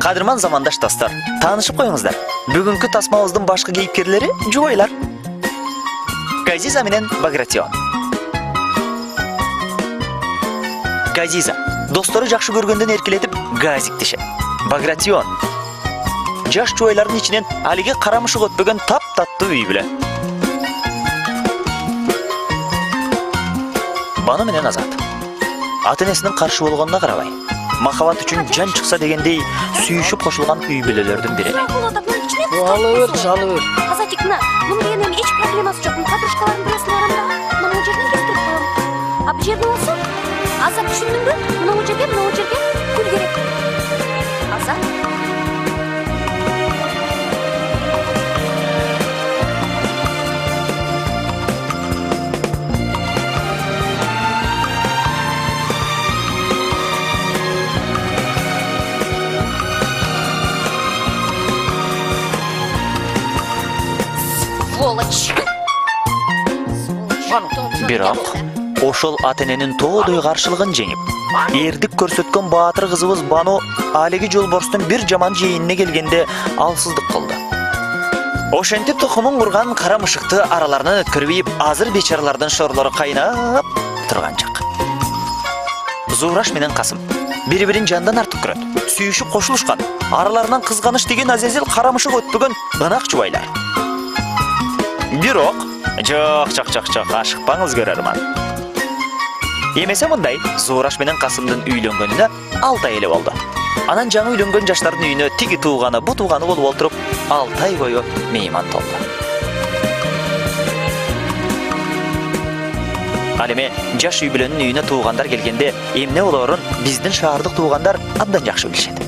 Кадырман замандаш достор, таанышып коюңуздар. Бүгүнкү тасмабыздын башкы кейипкерлери жубайлар. Газиза менен Багратион. Газиза достору жакшы көргөндөн эркелетип газик дешет. Багратион жаш жубайлардын ичинен алиге карамышык өтпөгөн таптаттуу үй бүлө. Бано менен Азат. Ата-энесинин каршы болгонуна карабай, махаббат үчүн жан чыкса дегендей сүйүшүп кошулган үй бүлөлөрдүн бири. Жалы бер. Азатикна, мында эми эч проблемасы жок. Кадрышкалардын бирөөсүн барам да, мына жерден кестирип коем. А бул жерде болсо, Азат түшүндүңбү? Мына жерге гүл керек. Азат. Бирок ошол ата-эненин тоодой каршылыгын жеңип, эрдик көрсөткөн баатыр кызыбыз Бану алиги жолборстун бир жаман жээнине келгенде алсыздык кылды. Ошентип тукумун курган карамышыкты араларынан өткөрүп, азыр бечаралардын шорлору кайнап турган жак. Зураш менен Касым бири-бирин жандан артык көрөт, сүйүшүп кошулушкан, араларынан кызганыч деген азезил карамышык өтпөгөн ынак жубайлар. Бирок жок, ашыкпаңыз көрөрман. Эмесе мындай, Зураш менен Касымдын үйлөнгөнүнө 6 ай эле болду. Анан жаңы үйлөнгөн жаштардын үйүнө тиги тууганы, бу тууганы болуп олтуруп, 6 ай бою мейман толду. Ал эми жаш үй бүлөнүн үйүнө туугандар келгенде эмне болоорун биздин шаардык туугандар абдан жакшы билишет.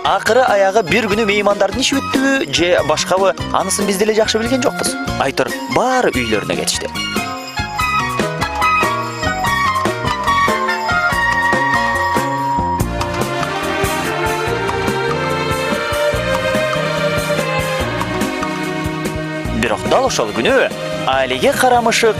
Акыры аягы бир күнү меймандардын иши бүттүбү же башкабы, анысын биз деле жакшы билген жокпуз. Айтор баары үйлөрүнө кетишти. Бирок дал ошол күнү алиге карамышык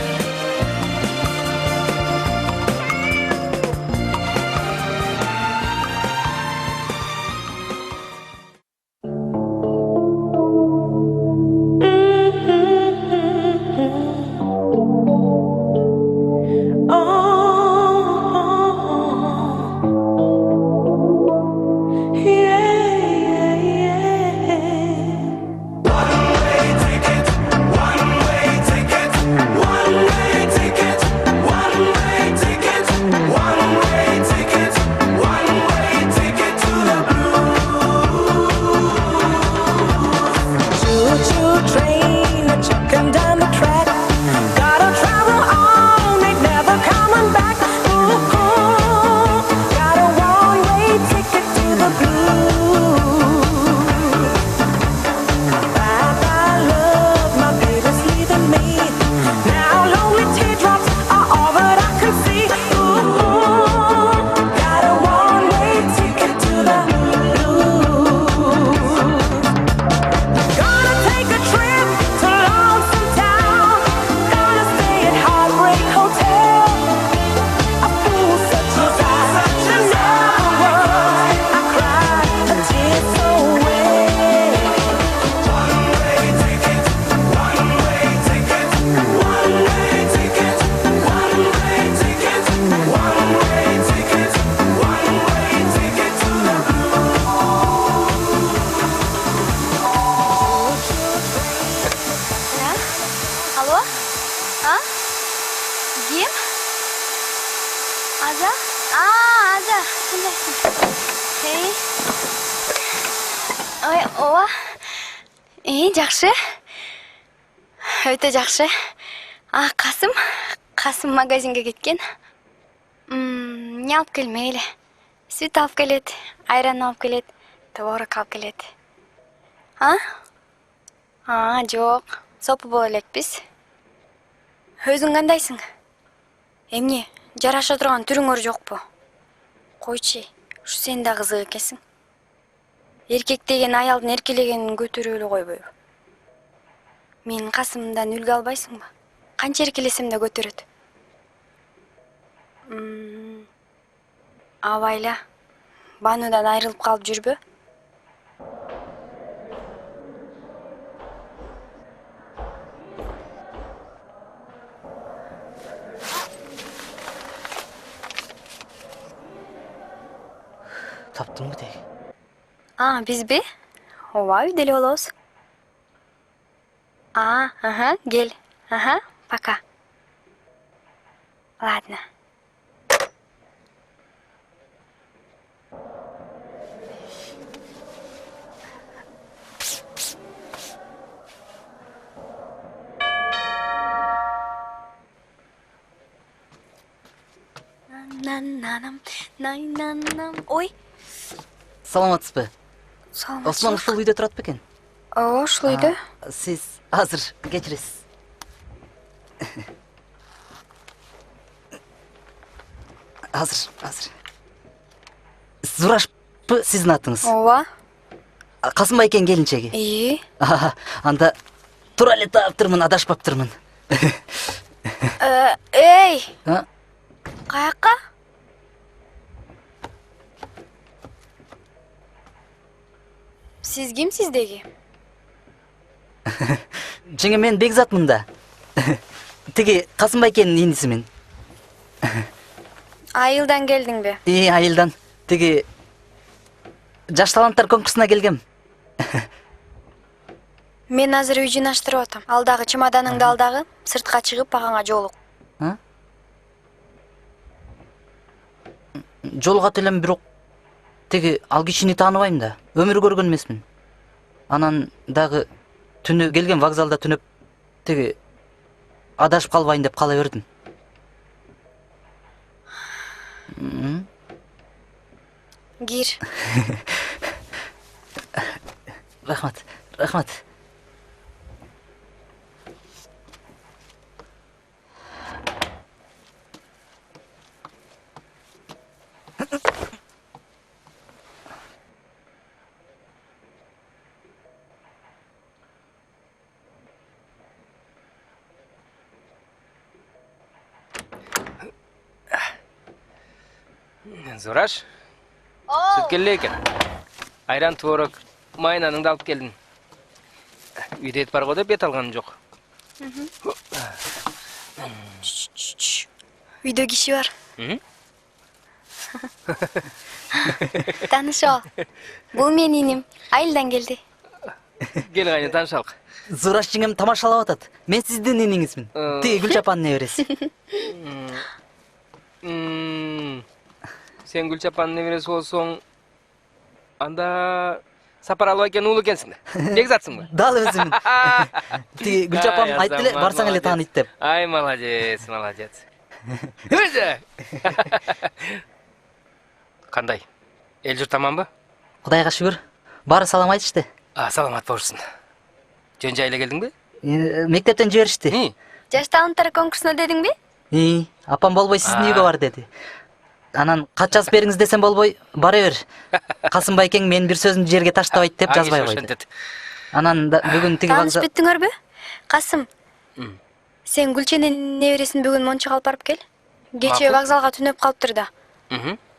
Аза? Аза. Эй. Ой, ова. Жакшы. Өтө жакшы. Касым магазинге кеткен. Не алып келмейли. Süt алып келет, айран алып келет, творог алып келет. Жок. Сопу боло элекпиз. Өзүң кандайсың? Эмне, жараша турган түрүңөр жокпу? Койчу, ушу сен да кызык экенсиң. Эркек деген аялдын эркелегенин көтөрүп эле койбойбу? Менин Касымымдан үлгү албайсыңбы? Канча эркелесем да көтөрөт. Абайла, Банудан айрылып калып жүрбө? Таптыңбы деги? Бизби? Ооба, үйдө эле болобуз. Кел. Пока. Ладно. Ой, Саламатсызбы? саламатчылык. Осман ушул үйдө турат бекен? Ооба, ушул үйдө. Сиз азыр кечиресиз. Азыр. Зурашпы сиздин атыңыз? Ооба. Касым байкенин келинчеги? Анда тура эле таптырмын, адашпаптырмын. Эй! Каяка? Сиз кимсиз деги? Жеңе, мен Бекзатмын да. Тиги Касым байкенин инисимин. Айылдан келдиңби? Айылдан. Тиги жаш таланттар конкурсуна келгем. Мен азыр үй жыйнаштырып атам. Алдагы чемоданыңды алдагы, сыртка чыгып агаңа жолук. Жолугат элем, бирок тиги ал кишини тааныбайм да. Өмүр көргөн эмесмин. Анан дагы түнү келген вокзалда түнөп тиги адашып калбайын деп кала бердим. Кир. Рахмат. Зураш, сүт келе экен. Айран, творог, майнаныңды алып келдин. Үйдө эт бар го деп бет алганым жок. Үйдө киши бар. Тааныш ал. Бул менин иним. Айылдан келди. Кел кайны таанышалык. Зураш жеңем тамашалап атат. Мен сиздин иниңизмин. Тиги Гүлчапанын небереси. Сен Гүлчапанын небереси болсоң, анда Сапар албай экен уулу экенсиң да. Бекзатсыңбы? Дал өзүмүн. Тиги Гүлчапан айтты эле, барсаң эле тааныйт деп. Ай, молодец. Өзү. Кандай? Эл журт аманбы? Кудайга шүгүр. Баары салам айтышты. Саламат болушсун. Жөн жайлы келдиңби? Мектептен жиберишти. Жаш таланттар конкурсуна дедиңби? Апам болбой сиздин үйгө бар деди. Анан кат жазып бериңиз десем болбой, бара бер. Касым байкең менин бир сөзүмдү жерге таштабайт деп жазбай койду. Анан бүгүн тиги Таанышып беттиңерби? Касым. Сен Гүлченин небересин бүгүн Мончага алып барып кел. Кечээ вокзалга түнөп калыптыр да.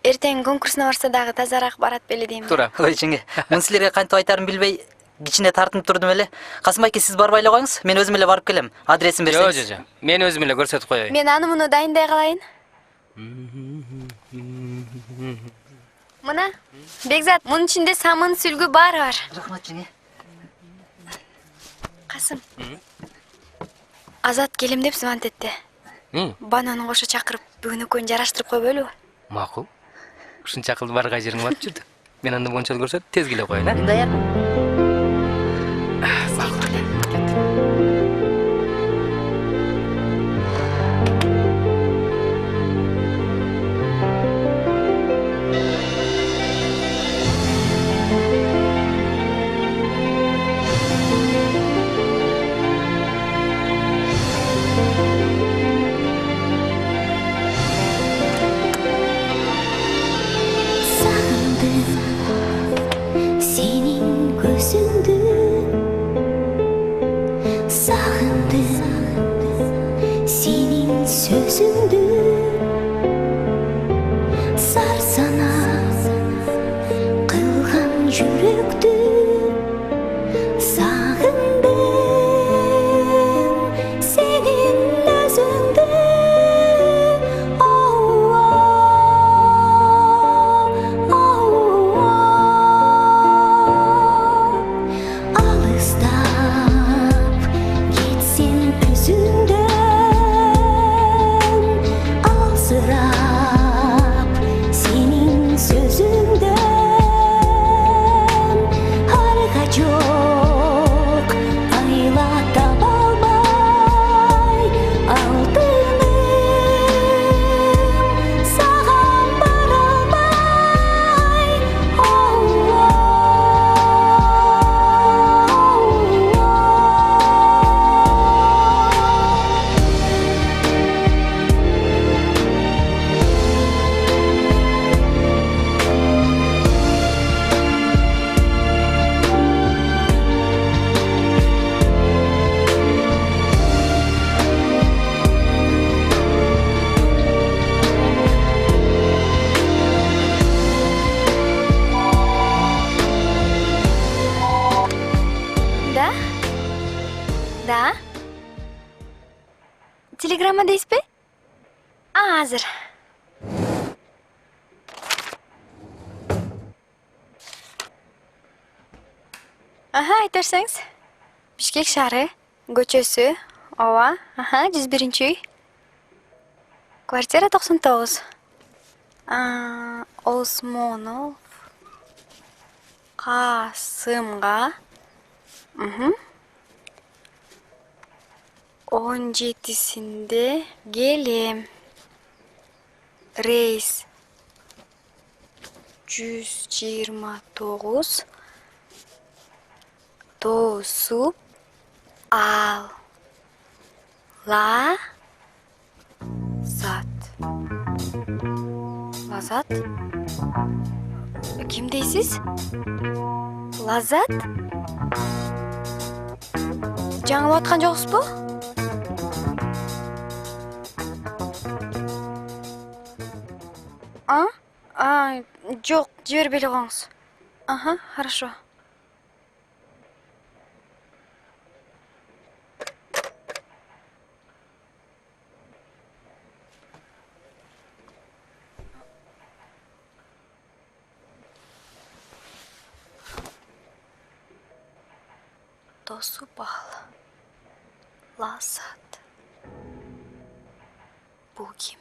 Эртең конкурсуна барса дагы тазараак барат беле дейм. Туура. Ой жеңге, муну силерге кантип айтаарын билбей кичине тартынып турдум эле. Касым байке, сиз барбай эле коюңуз, мен өзүм эле барып келем. Адресин берсеңиз. Жок. Мен өзүм эле көрсөтүп коеюн. Мен аны муну дайындай калайын. Мына, Бекзат, мунун ичинде самын, сүлгү баары бар. Рахмат жеңге. Касым. Азат келем деп звонт этти. Бананы кошо чакырып, бүгүн экөөнү жараштырып койбойлубу? Макул. Ушунча кылып барган жериң барып жүрдү. Мен анда мончол көрсөт, тез келе коеюн, Даяр. телеграмма дейсizби? Азыр. Айтерсеңиз. Бишкек шаары, көчөсү, ооба, 101-үй. Квартира 99. Осмонов Касымга 17-синде келем. Рейс 129 тосуп ал. Лазат? Ким дейсиз? Лазат? Жаңылып аткан жоксузбу? Жок, жибербей коюңуз. Хорошо. Тосуп ал. Лазат. Бул ким?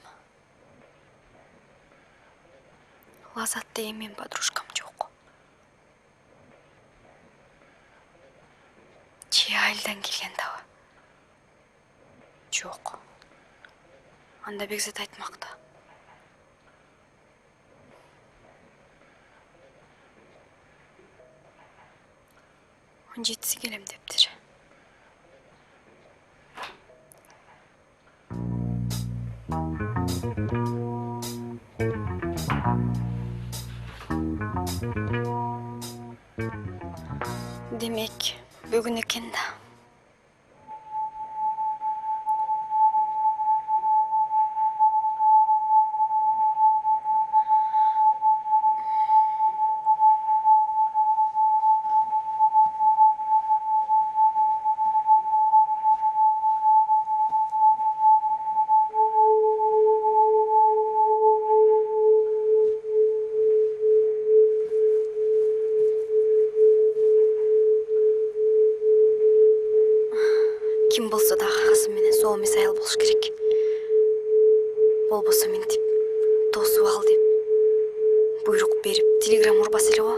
Лазат деген менин подружкам жок. Айылдан келген дабы? Жок. Анда Бекзат айтмакта. Он жетиси келем дептир. Демек, бүгүн экен да. Ким болсо да кагазым менен соо мисайыл болуш керек. Болбосо ментип тосуп ал деп буйрук берип телеграмма урбас эле го.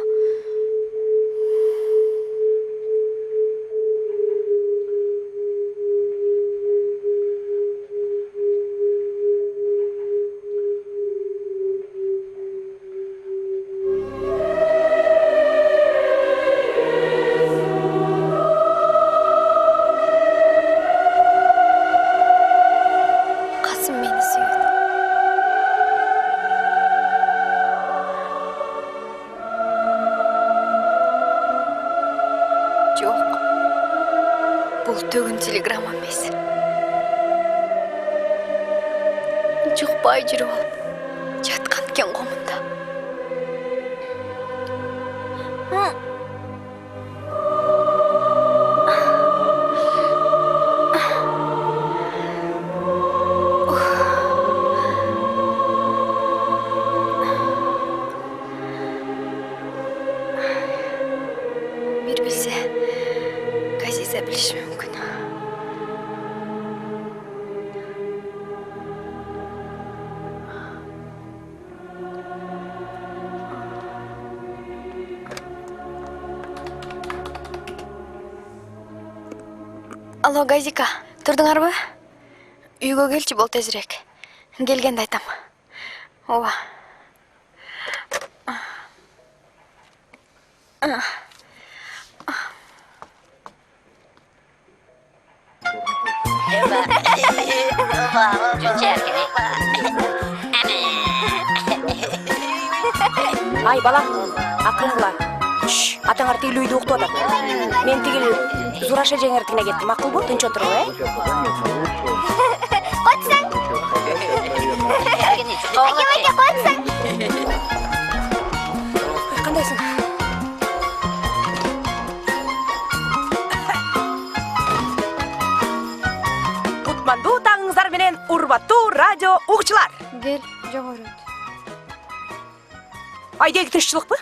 Жок. Бул төгүн телеграмма эмес. Жукпай жүрүп алып жаткан экен комунда. Бир билсе, Газиза билиши мүмкүн. Алло, Газика, турдуңарбы? Үйгө келчи бол тезирээк. Келгенде айтам. Ооба. Ай балам, акылгыла. Атаңар тигил үйдө уктуп атат. Мен тигил Зураша жеңертигине кеттим. Акылбы, тынч отуруп, Койсаң. Эке койсаң. Кандайсың? Кутманду таңыңыздар менен Урматтуу радио угуучулар. Кел, жогору өт. Айдеги тынччылыкпы?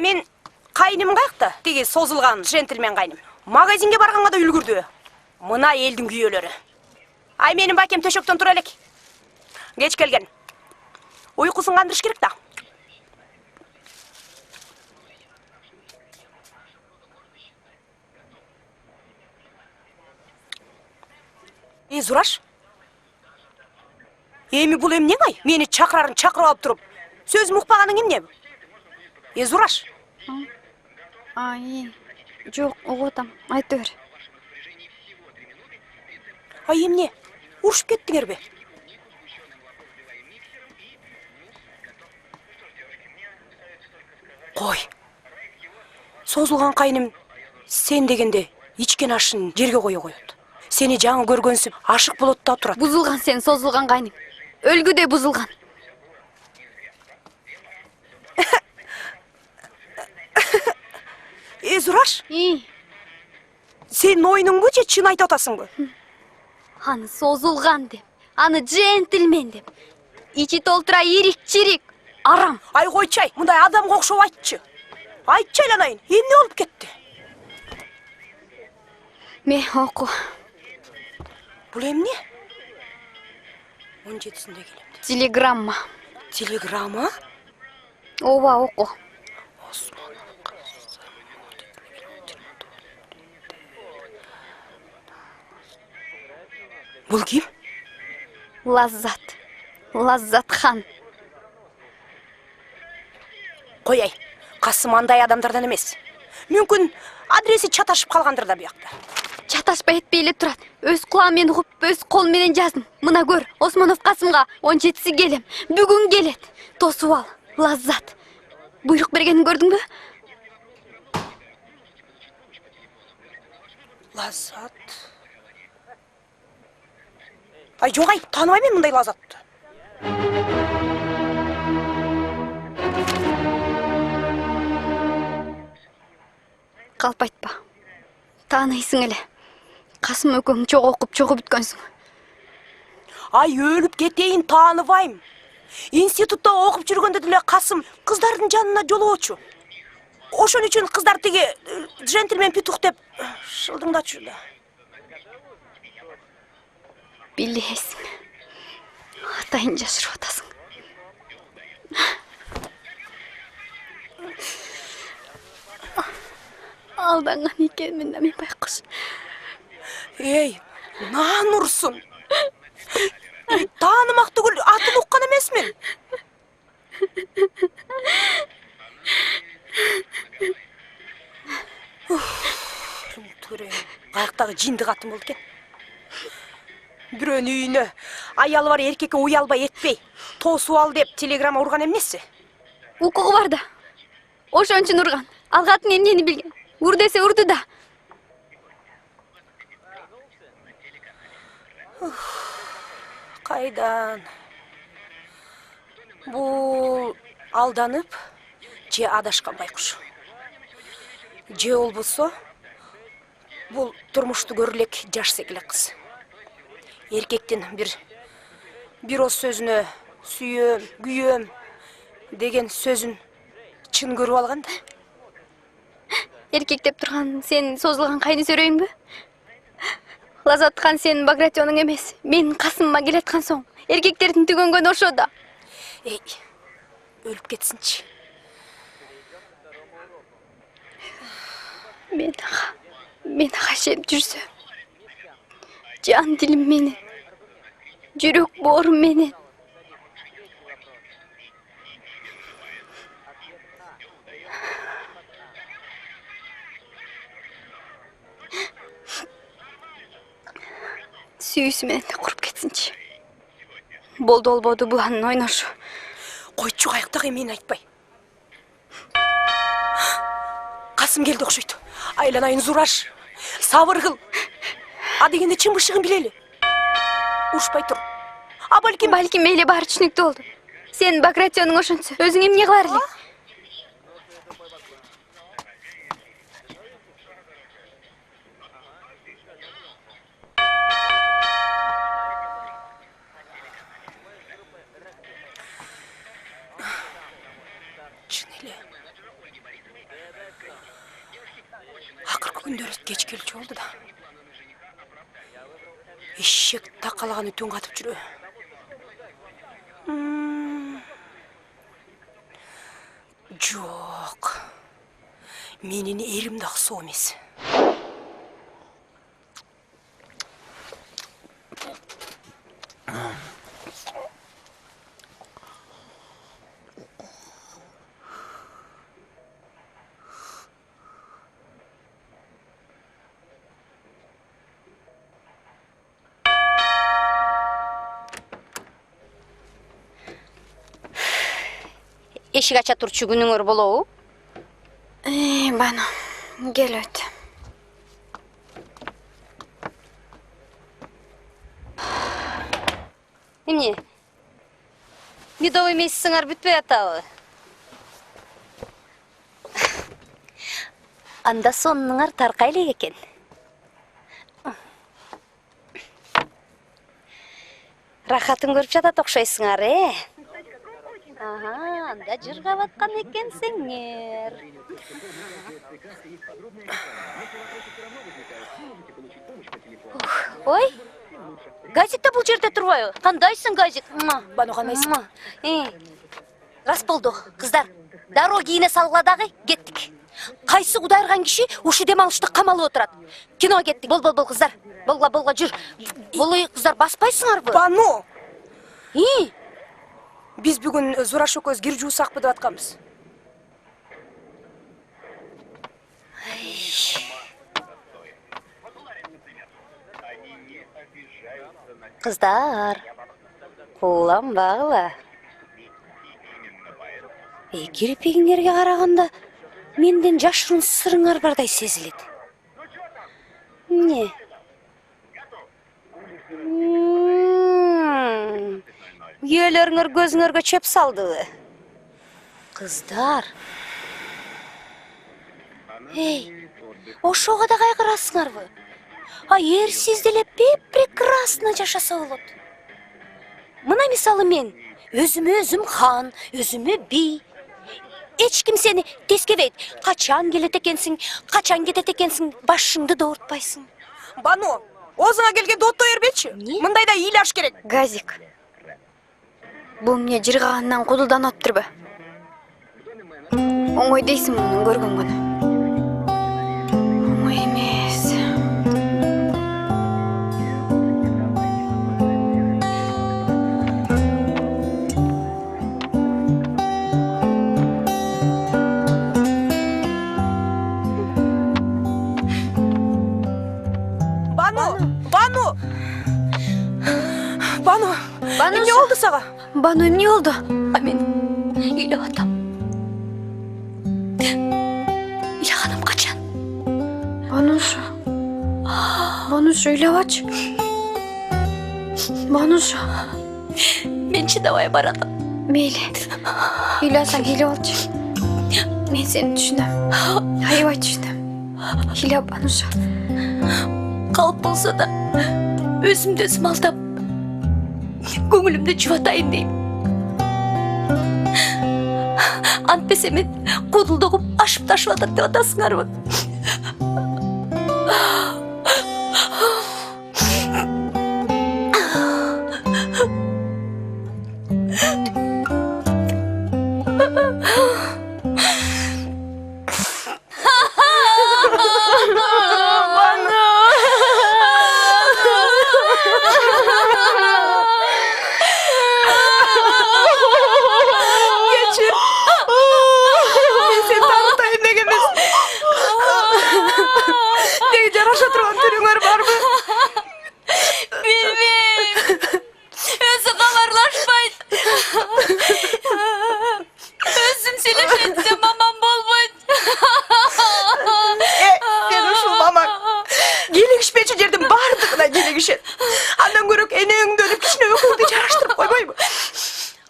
Мен кайным каякта? Тиги созулган джентльмен кайным. Магазинге барганга да үлгүрдү. Мына элдин күйөлөрү. Ай, менин бакем төшөктөн тура элек. Кеч келген. Уйкусун кандырыш керек да. Зураш? Эми бул эмнең ай? Мени чакырарын чакырып алып туруп, сөзүм укпаганың эмне? Зураш? Ай, жок, угуп атам. Айта бер. Ай, эмне? Урушуп кеттиңерби? Кой. Созулган кайным сен дегенде ичкен ашын жерге кое коет. Сени жаңы көргөнсүп ашык болот да турат. Бузулган сен, созулган кайным. Өлгүдөй бузулган. Зураш? Сен оюнуңбу же чын айтып атасыңбы? Аны созулган деп, аны джентльмен деп. Ичи толтура ирик-чирик, арам. Ай, койчай, мындай адамга окшоп айтчы. Айтчы айланайын, эмне болуп кетти? Ме оку. Бул эмне? 17-синде келем. Телеграмма. Телеграмма? Ооба, оку. Бул ким? Лаззат. Лаззатхан. Кояй, Касым андай адамдардан эмес. Мүмкүн адреси чаташып калгандыр да буякта. Чаташпай этпей эле турат. Өз кулагым менен угуп, өз колум менен жаздым. Мына көр, Осмонов Касымга 17-си келем. Бүгүн келет. Тосуп ал, Лаззат. Буйрук бергенин көрдүңбү? Лаззат. Ай, жок ай, тааныбайм мен мындай Лаззатты. Калп айтпа. Тааныйсың эле. Касым экөөң чогуу окуп, чогуу бүткөнсүң. Ай, өлүп кетейин, тааныбайм. Институтта окуп жүргөндө деле Касым кыздардын жанына жолоочу. Ошон үчүн кыздар тиги джентльмен петух деп шылдыңдачу да. Билесиң. Атайын жашырып атасың. Алданган экенмин да мен байкуш. Эй, нан урсун. Таанымак түгүл, атын уккан эмесмин. Каяктагы жинди катын болду экен. Бирөөнүн үйүнө аялы бар эркекке уялбай этпей, тосуп ал деп телеграмма урган эмнеси? Укугу бар да. Ошон үчүн урган. Ал катын эмнени билген? Ур десе урду да. Кайдан? Бул алданып же адашкан байкуш. Же болбосо бул турмушту көрүлек жаш секиле кыз. Эркектин бир оз сөзүнө сүйөм, күйөм деген сөзүн чын көрүп алган да. Эркек деп турган сен созулган кайны сөрөйүңбү? Лаззатхан сенин Багратионуң эмес. Мен Касымыма келаткан соң. Эркектердин түгөнгөнү ошо да. Эй, өлүп кетсинчи. Мен ага шеп жүрсөм. Жан дилим менен. Жүрөк боорум менен. Сүйүүсү менен да куруп кетсинчи. Болду болбоду бул анын ойношу. Койчу, каяктагы эмени айтпай. Касым келди окшойт. Айланайын, Зураш. Сабыр кыл. А дегенде чын бышыгын билели. Ушпай тур. А балким мейли баары түшүнүктүү болду. Сен Багратионуң ошончо. Өзүң эмне кылар элең? күндөр кеч келчү болду да. Эшек такалаган үтүн катып жүрө. Жок. Менин эрим дагы соо эмес. Эшик ача турчу күнүңөр болобу? Бану, кел өт. Эмне? Медовый месяциңар бүтпөй атабы? Анда сонуңар таркай элек экен. Рахатын көрүп жатат окшойсуңар, анда жыргап аткан экенсиңер. Ой, газик да бул жерде турбайбы? Кандайсың, газик? Бану кандайсың? Рас болду, кыздар. Дароо кийине салгыла дагы, кеттик. Кайсы кудайырган киши ушу дем алышта камалып отурат. Киноға кеттик. Бол, кыздар. Болга, жүр. Болой, кыздар, баспайсыңарбы? Бану! Биз бүгүн Зураш экөөбүз кир жуусакпы деп атканбыз. Кыздар, кууланбагыла. Кирпигиңерге караганда менден жашырын сырыңар бардай сезилет. Эмне? Күйөөлөрүңөр көзүңөргө чөп салдыбы? Кыздар. Ошого да кайгырасыңарбы? Эрсиз деле прекрасно жашаса болот. Мына мисалы мен өзүмө өзүм хан, өзүмө би. Эч ким сени тескебейт. Качан келет экенсиң, качан кетет экенсиң, башыңды да оорутпайсың. Бану, оозуңа келгенде отто бербечи. Мындайда ыйлаш керек. Газик. Бул эмне жыргагандан кудулданып атыптырбы? Оңой дейсиң муну көргөн күнү. Оңой эмес. Бану, эмне болду сага? Бану, эмне болду? Мен үйлөп атам. Ыйлаганым качан? Бануша, үйлөп ачы. Бануша. Мен чыдабай баратам. Мейли. Үйлөсөң үйлөп алчы. Мен сени түшүнөм. Аябай түшүнөм. Үйлөп, Бануша. Калп болсо да өзүмдү өзүм алдап көңүлүмдү жубатайын дейм. Антпесе мен кудулдугум ашып ташып атат деп атасыңарбы? Андан көрөк энеңди өлүп кичине өкүлдү жараштырып койбойбу?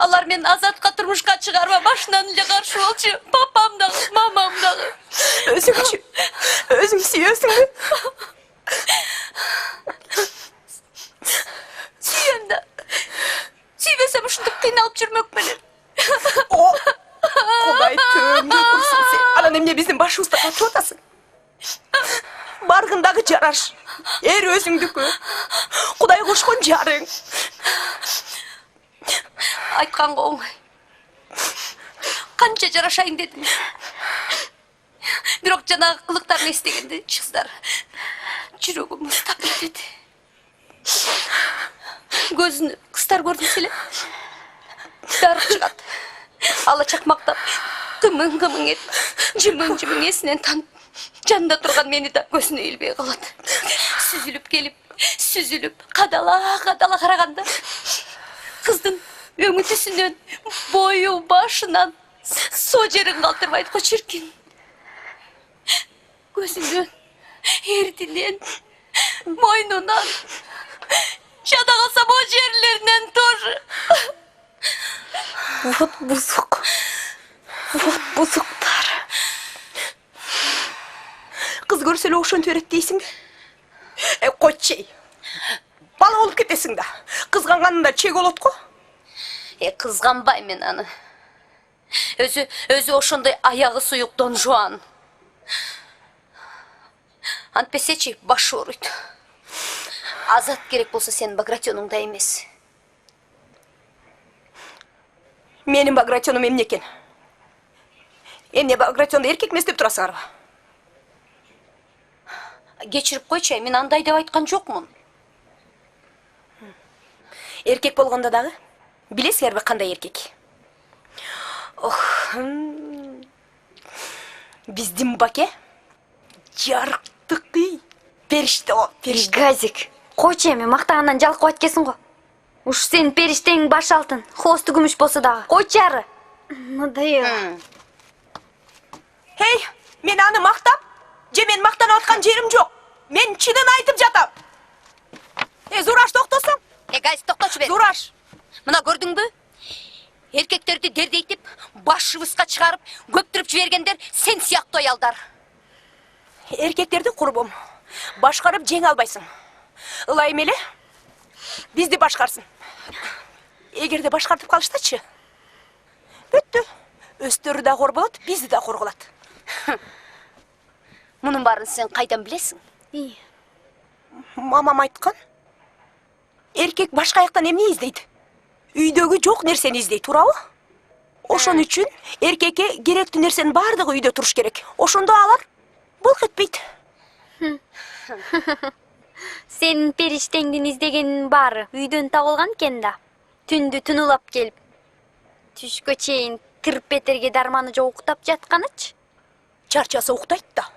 Алар мен Азатка турмушка чыгарма башынан эле каршы болчу. Папам дагы, мамам дагы. Өзүңчү, өзүң сүйөсүңбү? Сүйөм да. Сүйбөсөм ушинтип кыйналып жүрмөкмүн. Кудай төөңдү урсын сен. Анан эмне биздин башыбызда катып атасың? баргындагы жараш эр өзүңдүкү кудай кошкон жарың. Айтканга оңой. Канча жарашайын дедим. Бирок жанагы кылыктарын эстегенде кыздар жүрөгүм ыстап кетти. Көзүнө кыздар көрдүм эле. Дарып чыгат. Ала чакмактап кымың этип, жымың эсинен танып, жанында турган мени да көзүнө илбей калат. Сүзүлүп, кадала караганда кыздын өңү түсүнөн, бою башынан со жерин калтырбайт го чиркин. Көзүнөн, эрдинен, мойнунан, жада калса бо жерлеринен тоже. Вот бузуктар. Кыз көрсө эле ошентип берет дейсиң. Койчей. Бала болуп кетесиң да. Кызганганында чек болот го. Кызганбайм мен аны. Өзү ошондой аягы суюк Дон Жуан. Антпесечи башы ооруйт. Азат керек болсо сенин Багратионуңда эмес. Менин Багратионум эмне экен? Эмне Багратионду эркек эмес деп турасыңарбы? Кечирип койчу, мен андай деп айткан жокмун. Эркек болгондо дагы билесиңерби кандай эркек? Биздин Баке жарыктыкый периште о, периште. Газик, койчу эми мактагандан жалкып кеткенсиң го. Уж сенин периштең баш алтын, хвосту күмүш болсо дагы. Койчу ары. Надоело. Хей, мен аны мактап, же мен мактанып аткан жерим жок. Мен чынын айтып жатам. Зураш токтосоң? Газик токточу бер. Зураш. Мына көрдүңбү? Эркектерди дердейтип, башыбызга чыгарып, көптүрүп жибергендер сен сыяктуу аялдар. Эркектерди курбум, башкарып жеңе албайсың. Ылайым эле бизди башкарсын. Эгерде башкартып калыштачы, бүттү. Өстөрү да кор болот, бизди да кор кылат. Мунун баарын сен кайдан билесиң? Мамам айткан. Эркек башка жактан эмне издейт? Үйдөгү жок нерсени издейт, туурабы? Ошон үчүн эркекке керектүү нерсенин баардыгы үйдө туруш керек. Ошондо алар булк этпейт. Сенин периштеңдин издегенин баары үйдөн табылган экен да. Түндү түнүлап келип, түшкө чейин кирпетерге дарманы жок уктап жатканычы. Чарчаса уктайт да.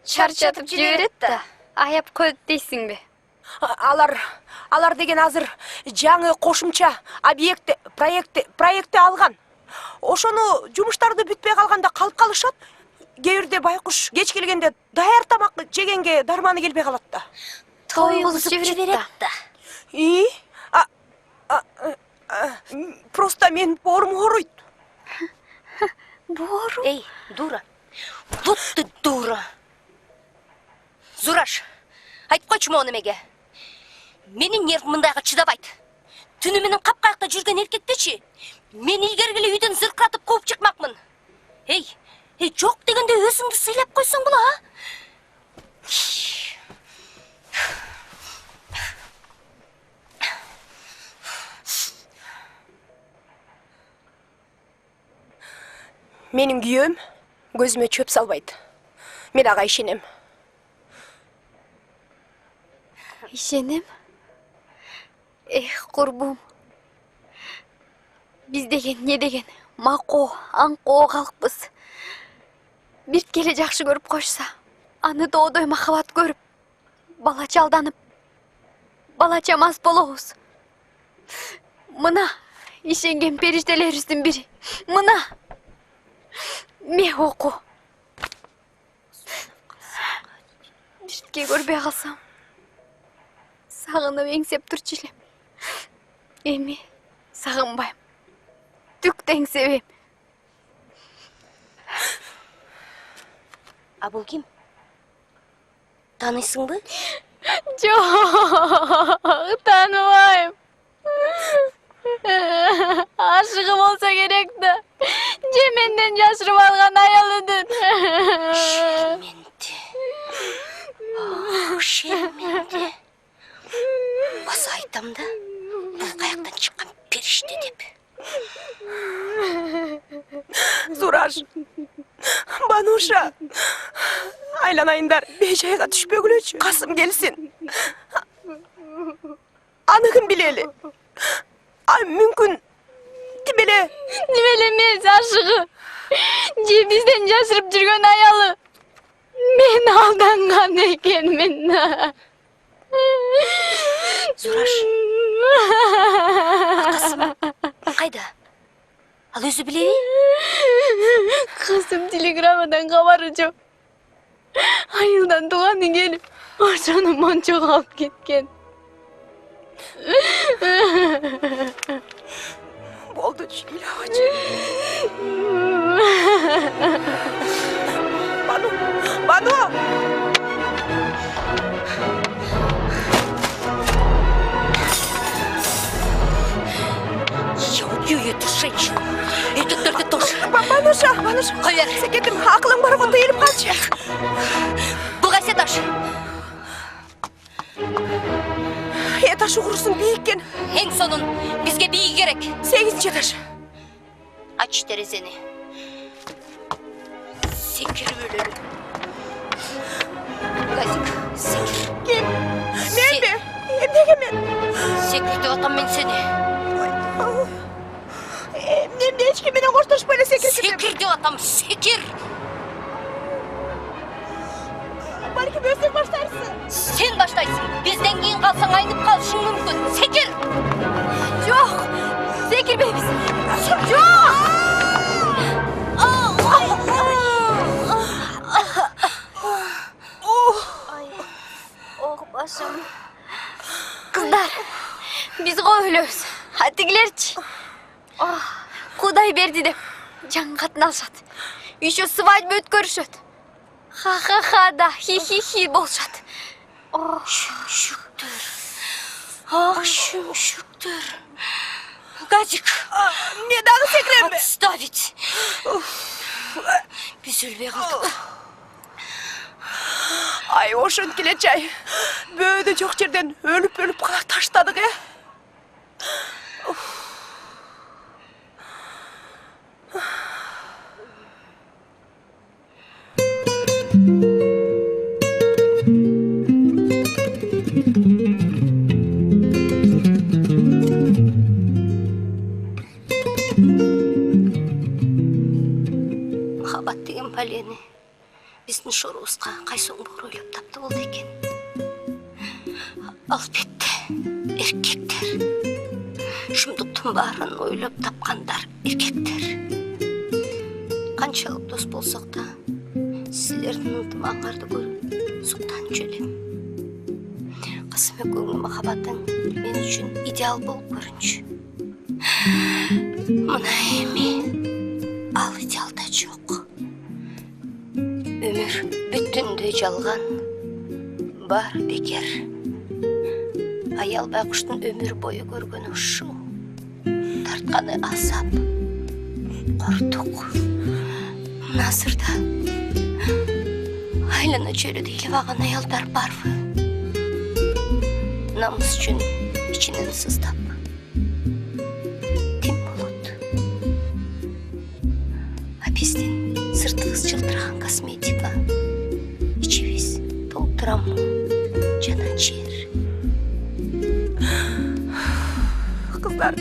Чарчатып жиберет да. Аяп коет дейсиңби? Алар деген азыр жаңы кошумча проектти алган. Ошону жумуштарды бүтпөй калганда калып калышат. Кээ бирде байкуш кеч келгенде даяр тамак жегенге дарманы келбей калат да. Тойгузуп жиберет да. Просто мен боорум ооруйт. Боору? Эй, дура. Вот ты дура. Зураш, айтып койчу мону эмеге. Менин нервим мындайга чыдабайт. Түнү менен капкаякта жүргөн эркектечи мен илгерги эле үйдөн зыркыратып кууп чыкмакмын. Эй, жок дегенде өзүңдү сыйлап койсоң була, а? Менин күйөөм көзүмө чөп салбайт. Мен ага ишенем. Ишенем? Курбум. Биз деген не деген макоо, аңкоо калкпыз. Бирткеле жакшы көрүп койшса, аны доодой махабат көрүп, балача алданып, балача мас болобуз. Мына ишенген периштелерибиздин бири. Мына Меоку. Биртке көрбөй калсам, сагынып эңсеп турчу элем. Эми сагынбайм. Түк эңсебейм. А бул ким? Таанысыңбы? Жок, тааныбайм. Ашыгы болсо керек да. Же менден жашырып алган аялыдыр. Шерменте. айтам да, бұл қаяқтан шыққан періште деп. Зураш, Бануша, айланайындар бейжайға түшпегілечі. Қасым келсін. Анығын білелі. Мүмкін тимеле. Немеле мен ашығы. Же бізден жасырып жүрген аялы. Мен алданған екенмін. Зураш, Қасым қайда? Ал өзі біле? Қасым телеграммадан хабары жоқ. Айылдан туғаны келіп, ошоны мончоға алып кеткен. Болды илағачы. Бану! Я убью эту женщину. Это только тоже. Бануша, Қойер. секетім ақылың бар ғында еліп қалшы. Бұғасы еташ. Еташ ұғырсын бейіккен. Ең сонын бізге бейі керек. 8-ші еташ. Ач терезені. Секір өлелі. Газик, секір. Кем? Мен бе? Емдеге мен? Секір деп атам мен сені. Емдемде ешкеменен қошташпайлы секір кетем. Секір деп атам, секір. Бәлкім өзің баштарсың. Сен баштайсың. Бізден кейін қалсаң айнып қалышың мүмкін. Секір. Жоқ, секірбейміз. Жоқ! Başım. Kızlar, biz koyuluyoruz. Hadi gilerçi. Kuday berdi de can katnaşat. Еще свадьбы өткөрүшөт. Ха-ха-ха да, хи-хи-хи болушат. Шүмшүктөр. Ах, шүмшүктөр. Газик. Не дағы секірем бе? Отставить. Біз өлбей қалдық. Ай, ошын келечай. Бөөді жоқ жерден өліп таштадық, е? Махаббат деген пәлені біздің шоруысқа қайсоң бұғыр ойлап тапты болды екен. Албетте, еркектер. Шымдықтың барын ойлап тапқандар еркектер. Қаншалық дос болсақ та, сіздердің ынтымағыңарды көріп, соқтан жөлем. Қасым екеуіңнің махаббатың мен үшін идеал болып көрінші. Мына еме, ал идеалда жоқ. Өмір бүтінді жалған, бар бекер. Аял байқұштың өмір бойы көргені ұшу, тартқаны азап, қордық. Насырда айлана чөлі иліп аялдар барвы. Намыс үшін ішінен сыздап. Тем болот. А бізден сыртығыз жылтыраған косметика. Ішевіз толтырамын жанан жер. Қыздар,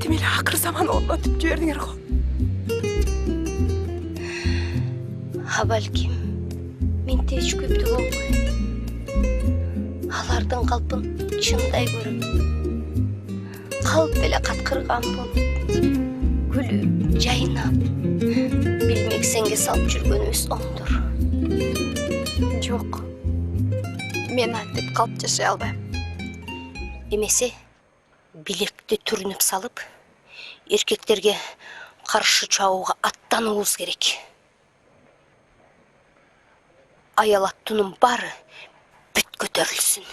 демелі ақыр заман орнатып жібердіңер ғой. Бәлкім, мен тез көпті болмай. Алардың қалпын шындай көріп, қалып беле қатқырған болып, күліп, жайнап, білмек сенге салып жүрген өз оңдыр. Жоқ, мен антып қалып жашай албайм. Емесе, білекті түрініп салып, еркектерге қаршы чауға аттануыз керек. Аял аттының бары бүт көтерілсін.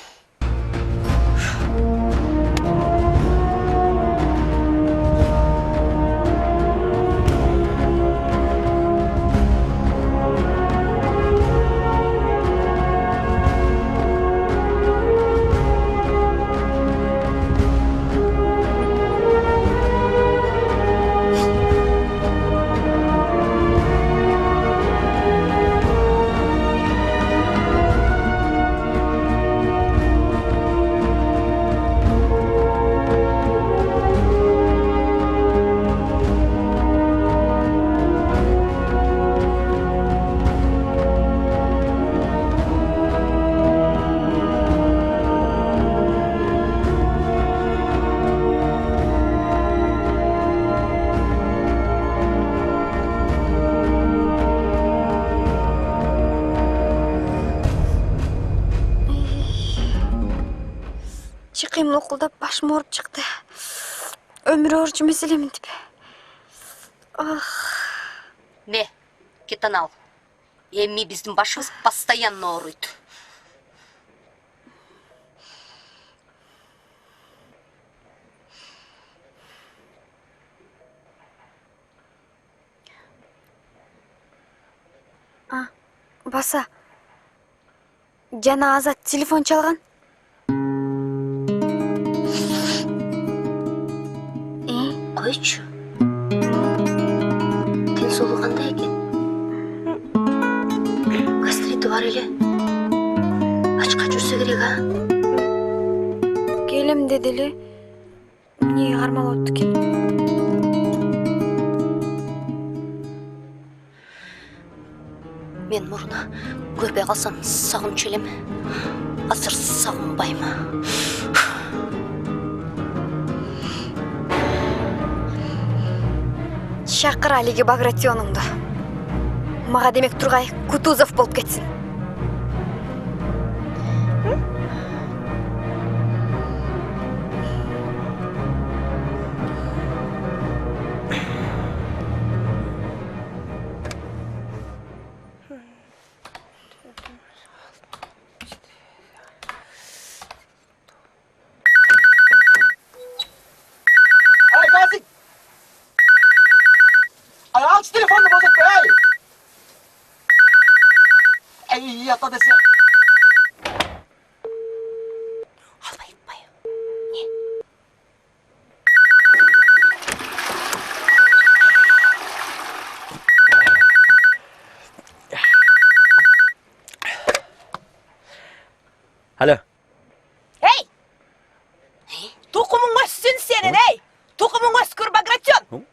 ичи кыймыл укулдап башым ооруп чыкты. Өмүр ооруучу меселе минтип. Не, кетен ал. Эми биздин башыбыз постоянно ооруйт. Баса. Жана Азат телефон чалган. Койчу. Ден соолугу кандай экен? Гастрити бар эле. Ачка жүрсө керек, а? Келем деди эле. Эмне кармалып атты экен? Мен муруна көрбөй калсам сагынчу элем. Азыр сагынбайм. Шакыр Алиге Багратионуңду. Мага демек Тургай Кутузов болуп кетсин. Ай, Газик! Ай, aç telefonunu bozuk be, ey! Ey, yata dese. Албай айтпай. Alo. Эй! Тукумуң өссүн сенин, ей! Тукумуң өскүр Багратион!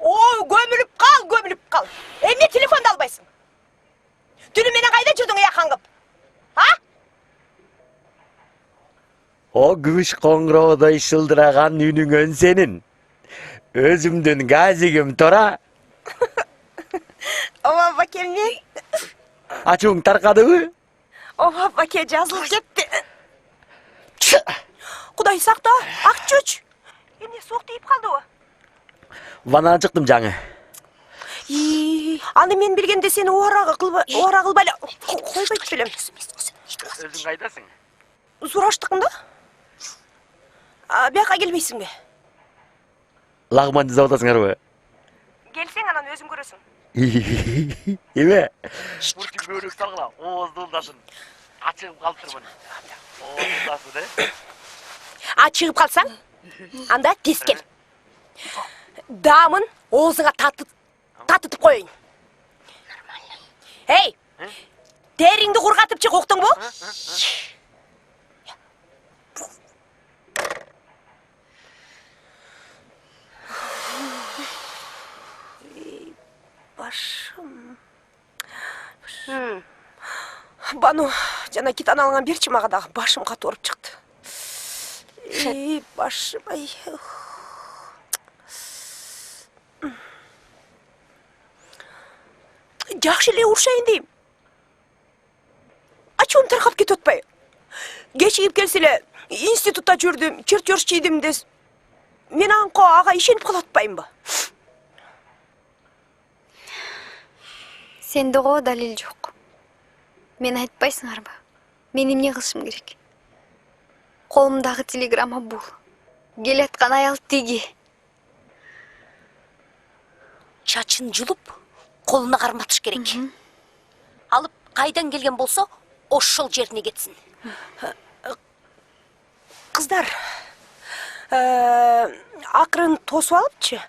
Ой, көмүлүп кал! Эмне телефонду албайсың? Түнү менен кайда жүрдүң якан кып? А? O gümüş kongroğuday şıldıragan үнүңөн senin. Özümdün gazigim tora. Ова бакемне? Açığın tarqadıbı? Ова баке жазылып кетти. Кудай сакта, ак чөч. Эмне соок тийип калдыбы? Vana çıktım жаңы. Аны мен билгенде сени оора кылбай койбойт белем. Özün kaydasın? Сураштыкмын да? Бияка келбейсиңби? Lağmancı zavdasыңар bı? Келсең анан өзүң көрөсүң. Eme? Burçin börük sağla, oğuzda uldasın. Açığım kaltırmın. Oğuzdasın de. Чыгып калсаң, анда тез кел. Дамын оозуңа татытып коеюн. Эй! Териңди кургатып чык, уктуңбу? Башым. Бану, жана китан алган берчи мага дагы, башым катып ооруп чыкты. Башым, ай. Жакшы эле урушайын дейм. Ачуум таркап кетип атпайбы? Кечигип келсе эле институтта жүрдүм, чертеж чийдим дес. Мен анко ага ишенип калып атпаймынбы? Сенде го далил жок. Мен айтпайсыңарбы? Мен эмне кылышым керек? Колумдагы телеграмма бул. Келаткан аял тиги. Чачын жулуп, колуна карматыш керек. Алып кайдан келген болсо, ошол жерине кетсин. Кыздар, акырын тосуп алыпчы,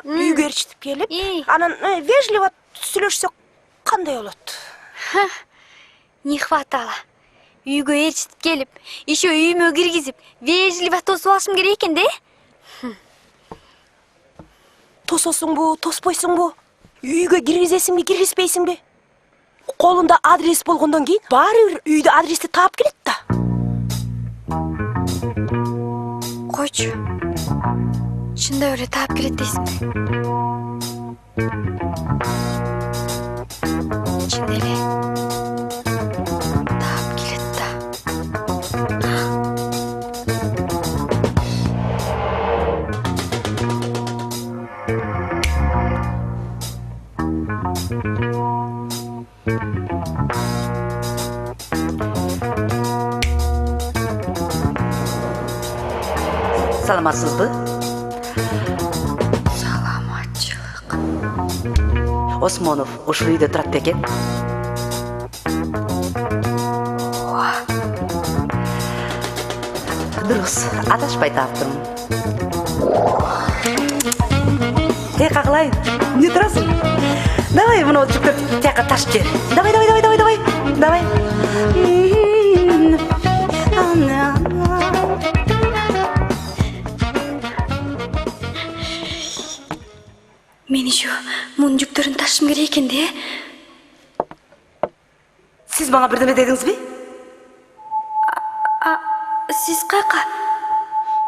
үйгө эрчитип келип, анан вежливо сүйлөшсөк кандай болот? Не хватало. Үйгө эрчитип келип, еще үйүмө киргизип, вежливо тосуп алышым керек экен да? Тососуңбу, тоспойсуңбу? Үйгө киргизесиңби, киргизбейсиңби? Колунда адрес болгондон кийин баары бир үйдө адрести таап келет да. Койчу. Чындай эле таап келет дейсиңби? Чын эле таап келет да. Саламатсызбы? Саламатчылык. Осмонов ушул үйдө турат бекен. Дурус, адашпай таптырмын. Кагылайын, не турасың? Давай мына жүктөрүп тияка таш жер. Давай. Мен еще мунун жүктөрүн ташышым керек экен де. Сиз мага бирдеме дедиңизби? Сиз кайка?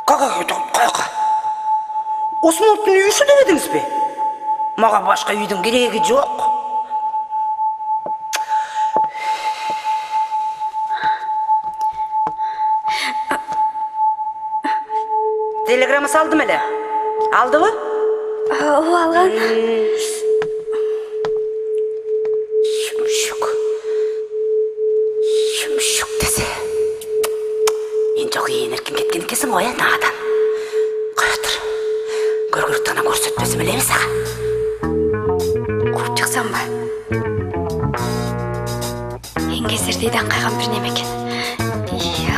Кайка? Осмоновдун үйүсү дедиңизби? Мага башка үйдүн кереги жок. Телеграмма салдым эле. Алдыбы? Алган. Шүмшүк десе. Ен жок ийин эркин кеткен экенсиң ғой, наадан. Кой отур. Көргөрүктөн көрсөтпөсүм элеби сага? Куруп чыксамбы? Эңгезердейден кайган бир неме экен.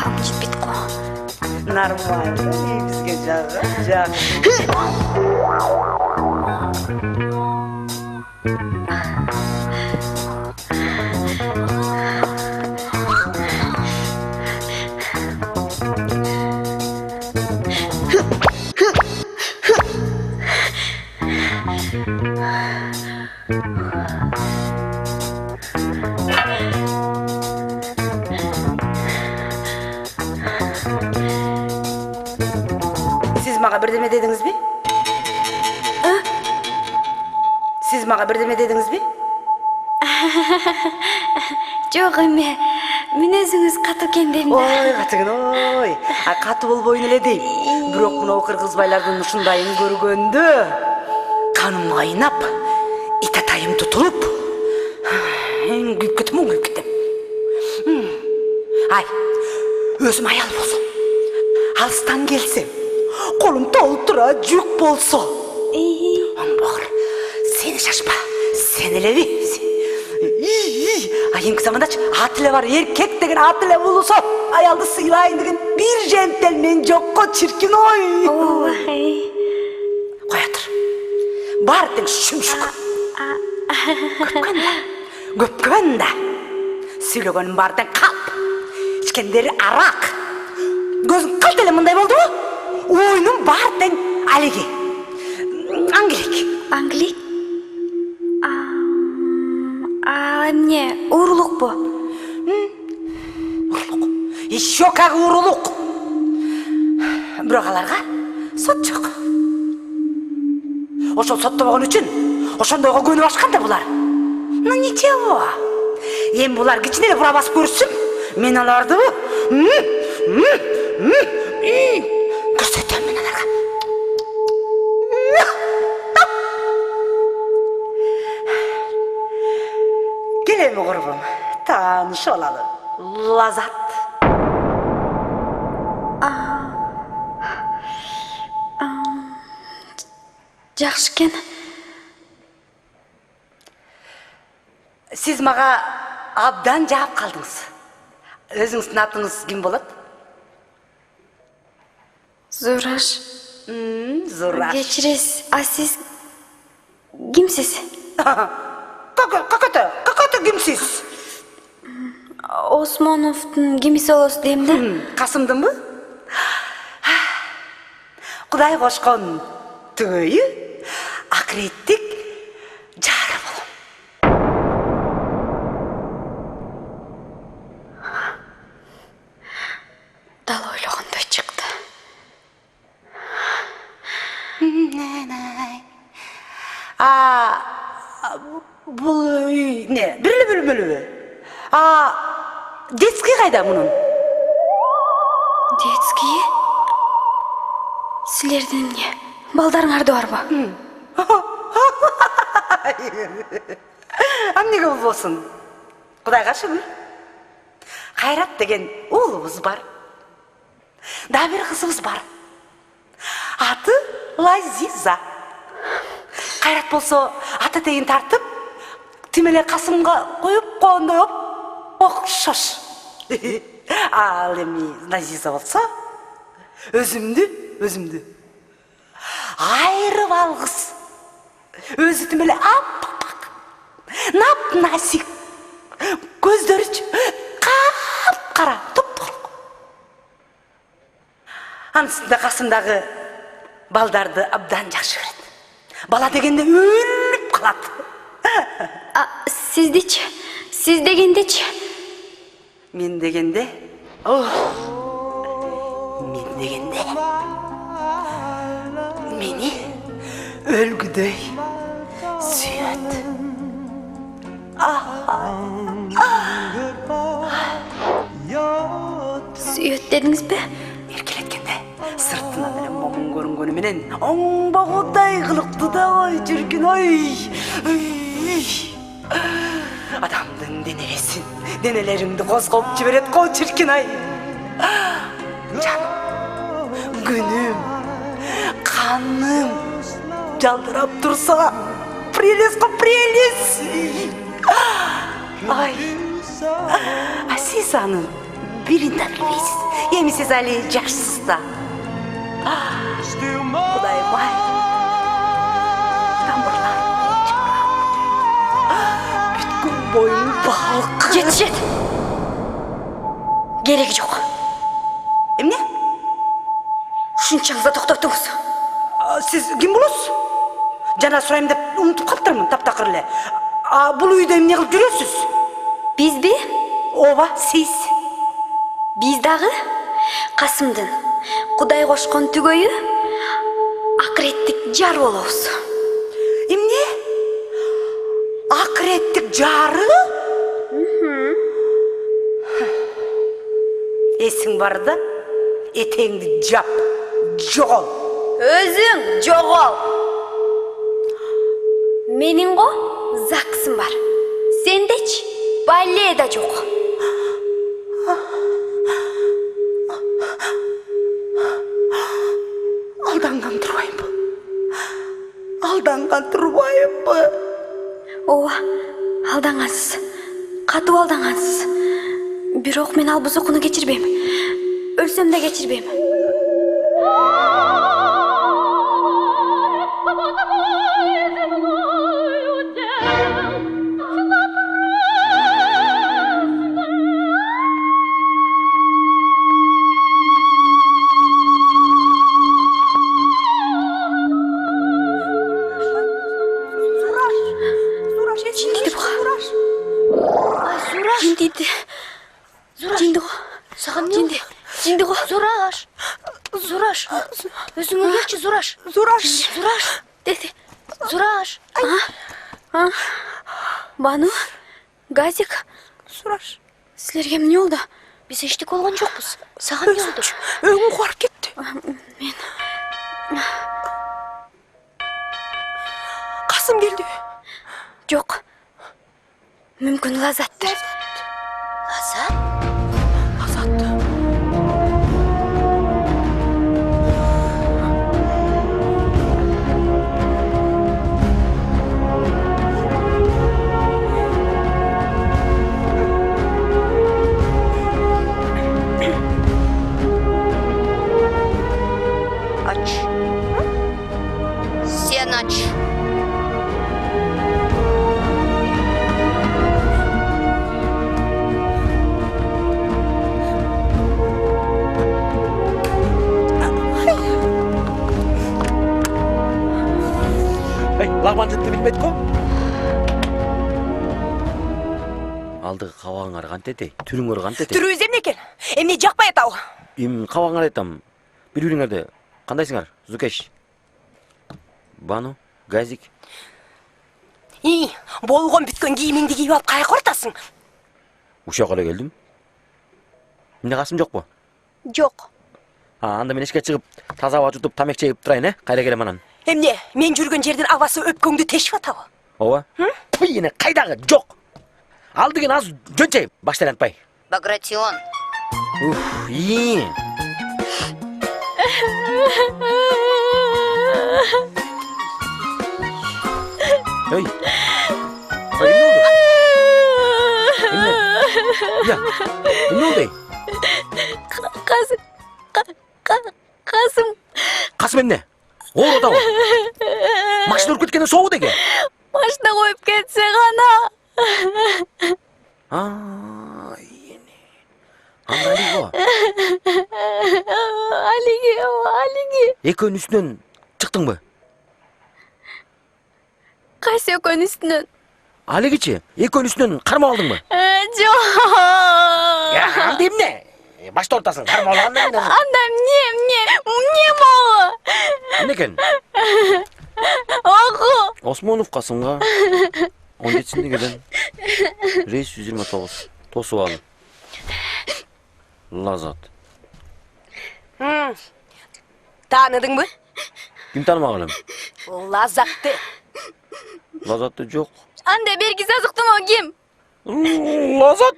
Алым жетпейт го. Нормально, бизге жагат. Siz mага бирдеме дедиңизби? Siz mага бирдеме дедиңизби? Жок эме. Мен өзүңүз катуу экен дейм да. Ой, катыгын, ой. Катуу болбойн эле дейм. Бирок мына кыргызбайлардын ушундайын көргөндө каным кайнап, итатайым тутулуп, күйүп кетем. Ай, өзүм аял болсом, алыстан келсем, колум толтура жүк болсо. Оңбор, сени шашпа, сен элеби. Айыңкы замандачы ат эле бар, эркек деген ат эле болсо, аялды сыйлайын деген бир жентелмен жокко, чиркин ой. Кой отур. Бар тең шүмшүк. Көпкөн да. Сүйлөгөнүм бар тең калп. Ичкендери арак. Көзүң калт эле мындай болдубу? Ойнум бар тең алиги. Англик. Англик? Эмне, уурулук бу? Уурулук. Еще как уурулук. Бирок аларга сот жок. Ошол соттобогон үчүн ошондойго көнүп ашкан да булар. Ну ничего. Эми булар кичине эле бура басып көрсүн. Мен аларды көрсөтөм мен аларга. Келеми курбум, таанышып алалы. Лазат. Жакшы экен. Сиз мага абдан жаап калдыңыз. Өзүңүздүн атыңыз ким болот? Зураш. Зураш. Кечиресиз, а сиз кимсиз? Какой-то кимсиз? Осмоновдун кимиси болосуз дейм да. Касымдынбы? Кудай кошкон төгөйү акыреттик жары болом. Дал ойлогондой чыкты. Бул үй не? Бир эле бөлмөлүүбү? Детский кайда мунун? Детский? Силердин эмне? Балдарыңарда барбы? Эмнеге болбосун? Кудайга шүгүр. Кайрат деген уулубуз бар. Да бир кызыбыз бар. Аты Лазиза. Кайрат болсо ата тегин тартып, тим эле Касымга коюп койгондой окшош. Ал эми Лазиза болсо өзүмдү айрып алгыс. Өзү тим эле аппак, нап-насик. Көздөрүчү кап-кара, туп-турук. Анысында Касымдагы балдарды абдан жакшы көрөт. Бала дегенде өлүп калат. Сиздичи? Сиз дегендечи? Мен дегенде, мен дегенде мени өлгүдөй сүйөт. Сүйөт дедиңизби? Эркелеткенде сыртынан эле момун көрүнгөнү менен оңбогудай кылыктуу да жүргүн. Адамдын денелеримди козгоп жиберет го чиркин. Жаным, күнүм, каным жалдырап турса, прелесть го прелесть. Сиз анын бирин да билбейсиз. Эми сиз али жашсыз да. Кудай бай. Тамырларым чарап. Бүткүл боюм балкып. Жетишет. Кереги жок. Эмне? Ушунчаңызда токтоттуңуз. Сиз ким болосуз? Жана сурайм деп унутуп калыптырмын таптакыр эле. Бул үйдө эмне кылып жүрөсүз? Бизби? Ооба, сиз. Биз дагы Касымдын Кудай кошкон түгөйү акыреттик жар болобуз. Эмне? Акыреттик жары? Эсиң барда, этеңди жап, жогол. Өзүң жогол. Менин го ЗАГСым бар. Сендечи балле да жок. Алданган турбайбы? Алданган турбайбы? Ооба, алдангансыз. Катуу алдангансыз. Бирок мен ал бузукуну кечирбейм. Өлсөм да кечирбейм. Жинди го. Зураш. Өзүңө келчи, Зураш. Зураш. Деди. Зураш. Бану, Газик, Зураш. силерге эмне болду? Биз эчтеке болгон жокпуз. Сага эмне болду? Өңүм куарып кетти. Касым келди. Жок. Мүмкүн Лазаттыр. Лазат? Aç. Sen aç. Лагман жытты билбейт го. Алдыгы кабагыңар кантет, түрүңөр кантет. Түрүбүз эмне экен? Эмне жакпай атабы? Кабагыңар айтам. Бири-бириңерди кандайсыңар? Зукеш. Бану, Газик. Болгон бүткөн кийимиңди кийип алып кайга ортасың? Ушак эле келдим. Эмне Касым жокпу? Жок. Анда мен эшикке чыгып, таза аба жутуп, тамек жеп турайын, Кайра келем анан. Эмне? Мен жүргөн жердин абасы өпкөңдү тешип атабы? Ооба. Эне кайдагы? Жок. Ал деген аз жөнчей, баштан антпай. Багратион. iyi. Hey. Hey, ne oldu? Ya, ne oldu? Касым Kasım emne? Oğru da o. Makşin ürküt kene soğuğu dege. машина коюп кетсе гана. Ay, Andali o. Алиги. Ekön üstünden çıktın mı? Кайсы экөөнүн үстүнөн? Aligiçi, ekön üstünden karma aldın mı? Жок. Ya, anlayayım ne? Başta ortasın, karma olan ne? Анда мне мало. Ne eken? Агы. Osmanov Kasım'a 17'sinde gelen Reis 129 Tosu alın. Lazat. Tanıdın mı? Kim tanımakalım? Lazat'tı. Lazat'ta yok. Анда берги сазыктымо ким? Lazat.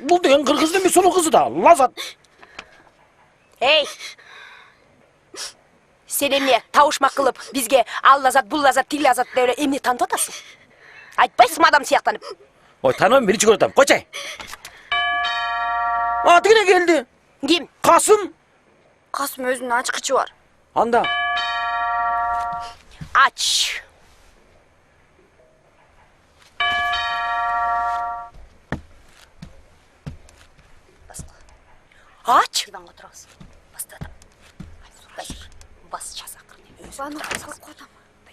Bu diyen Kırgız'ın bir sulu kızı da. Lazat. Hey! Sen emne tavuşmak kılıp bizge al lazat, bul lazat, til lazat öyle emne tanıt atasın. Айтпайсың адам сияқтанып. Oy tanımam biri çıkartam. Koçay. Aa yine geldi. Ким? Kasım. Касым өзүнүн ачкычы бар. Anda. Aç. Aç. Диванга отырасыз. Бастадым. Бас жазақыр. Баны кызга кодам.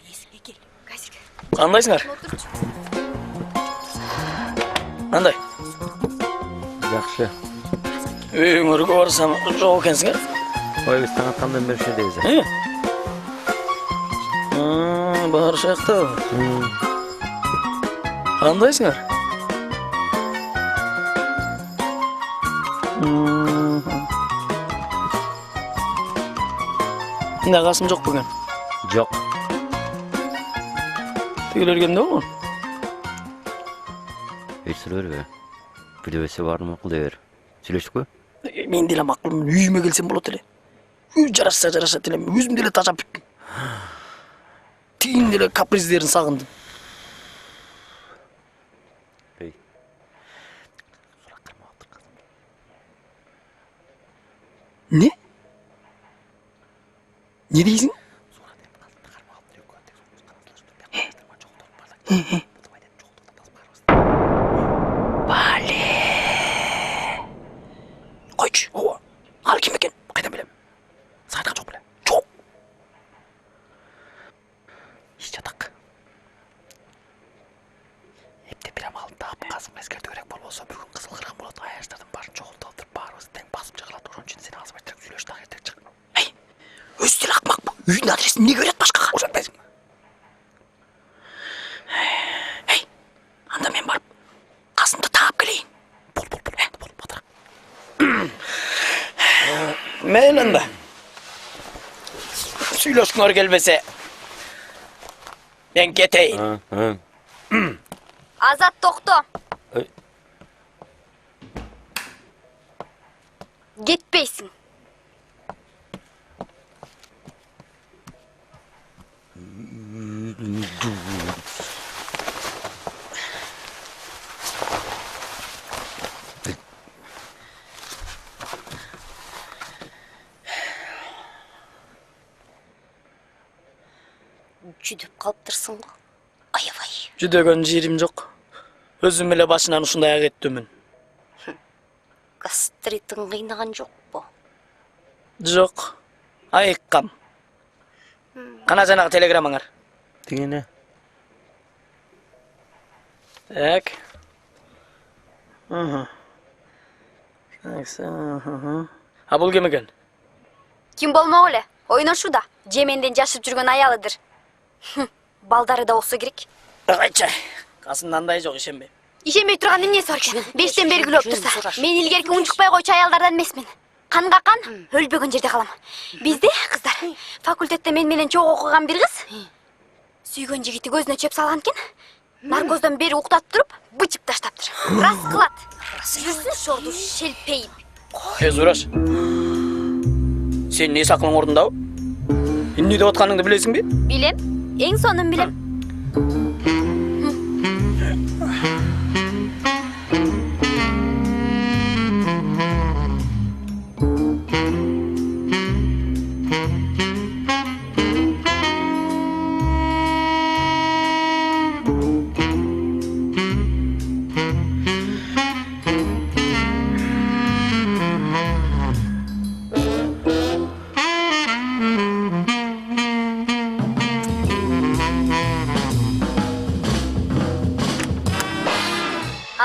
Есіңе кел. Газирге. Кандайсыңар? Отурчу. Кандай? Yaxşı. Үйүңөргө барсам жок экенсиңер. Oy biz sana kandan bir şey deyiz. Барышакта. Кандайсыңар? Эмне Касым жок бүгүн? Yok. Тигилер кемде болгон? Esir be. Bilöbesi var mı akıl der. Söyleştik mi? Мен деле макулмун, үйүмө келсем болот эле. Үй жараша делем, өзүм деле тажап бүттүм. Тигин деле каприздерин сагындым. Bey. Не? Не дейсиң? Койчу, ооба. Ал ким экен? Кайдан билем? Сагатка жок беле. Жок. Иш жатак. Эптеп бир амал таап Касым эскертүү керек болбосо бүгүн кызыл кыргын болот. Аяштардын баарын чогултуп баарыбыз тең басып жыгылат. Ошон үчүн сени азбайчырак сүйлөш так эртек чык. Эй, өзү деле акмак бу. Үйдүн адресин эмнеге берет башкага? Ошентпайсың. Эй, анда мен барып Касымды таап келейин. Бол, батыр. Мейлі анда. Сүйлөшкүңөр келбесе, мен кетейин. Азат токто. Ой. Кетпейсиң. Жүдүп калыптырсың го. Аябай. Жүдөгөн жерим жок. Өзүм эле башынан ушундай агеттүмүн. Гастритин кыйнаган жокпу? Жок. Айыккам. Кана жанагы телеграммаңар. Dingene. Так. А бул ким экен? Ким болмок эле? Ойношууда. Же менден жашып жүргөн аялыдыр. Балдары да болсо керек. Кайча. Касымда андай жок, ишенбейм. Ишенбей турган эмнеси бар экен? Бештен бергилеп турса. Мен илгерки унчукпай койчу аялдардан эмесмин. Канга кан, өлбөгөн жерде калам. Бизде кыздар, факультетте мен менен чогуу окуган бир кыз сүйгөн жигити көзүнө чөп салган экен. Наркоздан бери уктап туруп, бычып таштаптыр. Рас кылат. Жүрсүн шорду шелпейип. Зураш. Сен не сакылың орындабы? Эмне деп атканыңды билесиңби? Билем, эң сонун билем.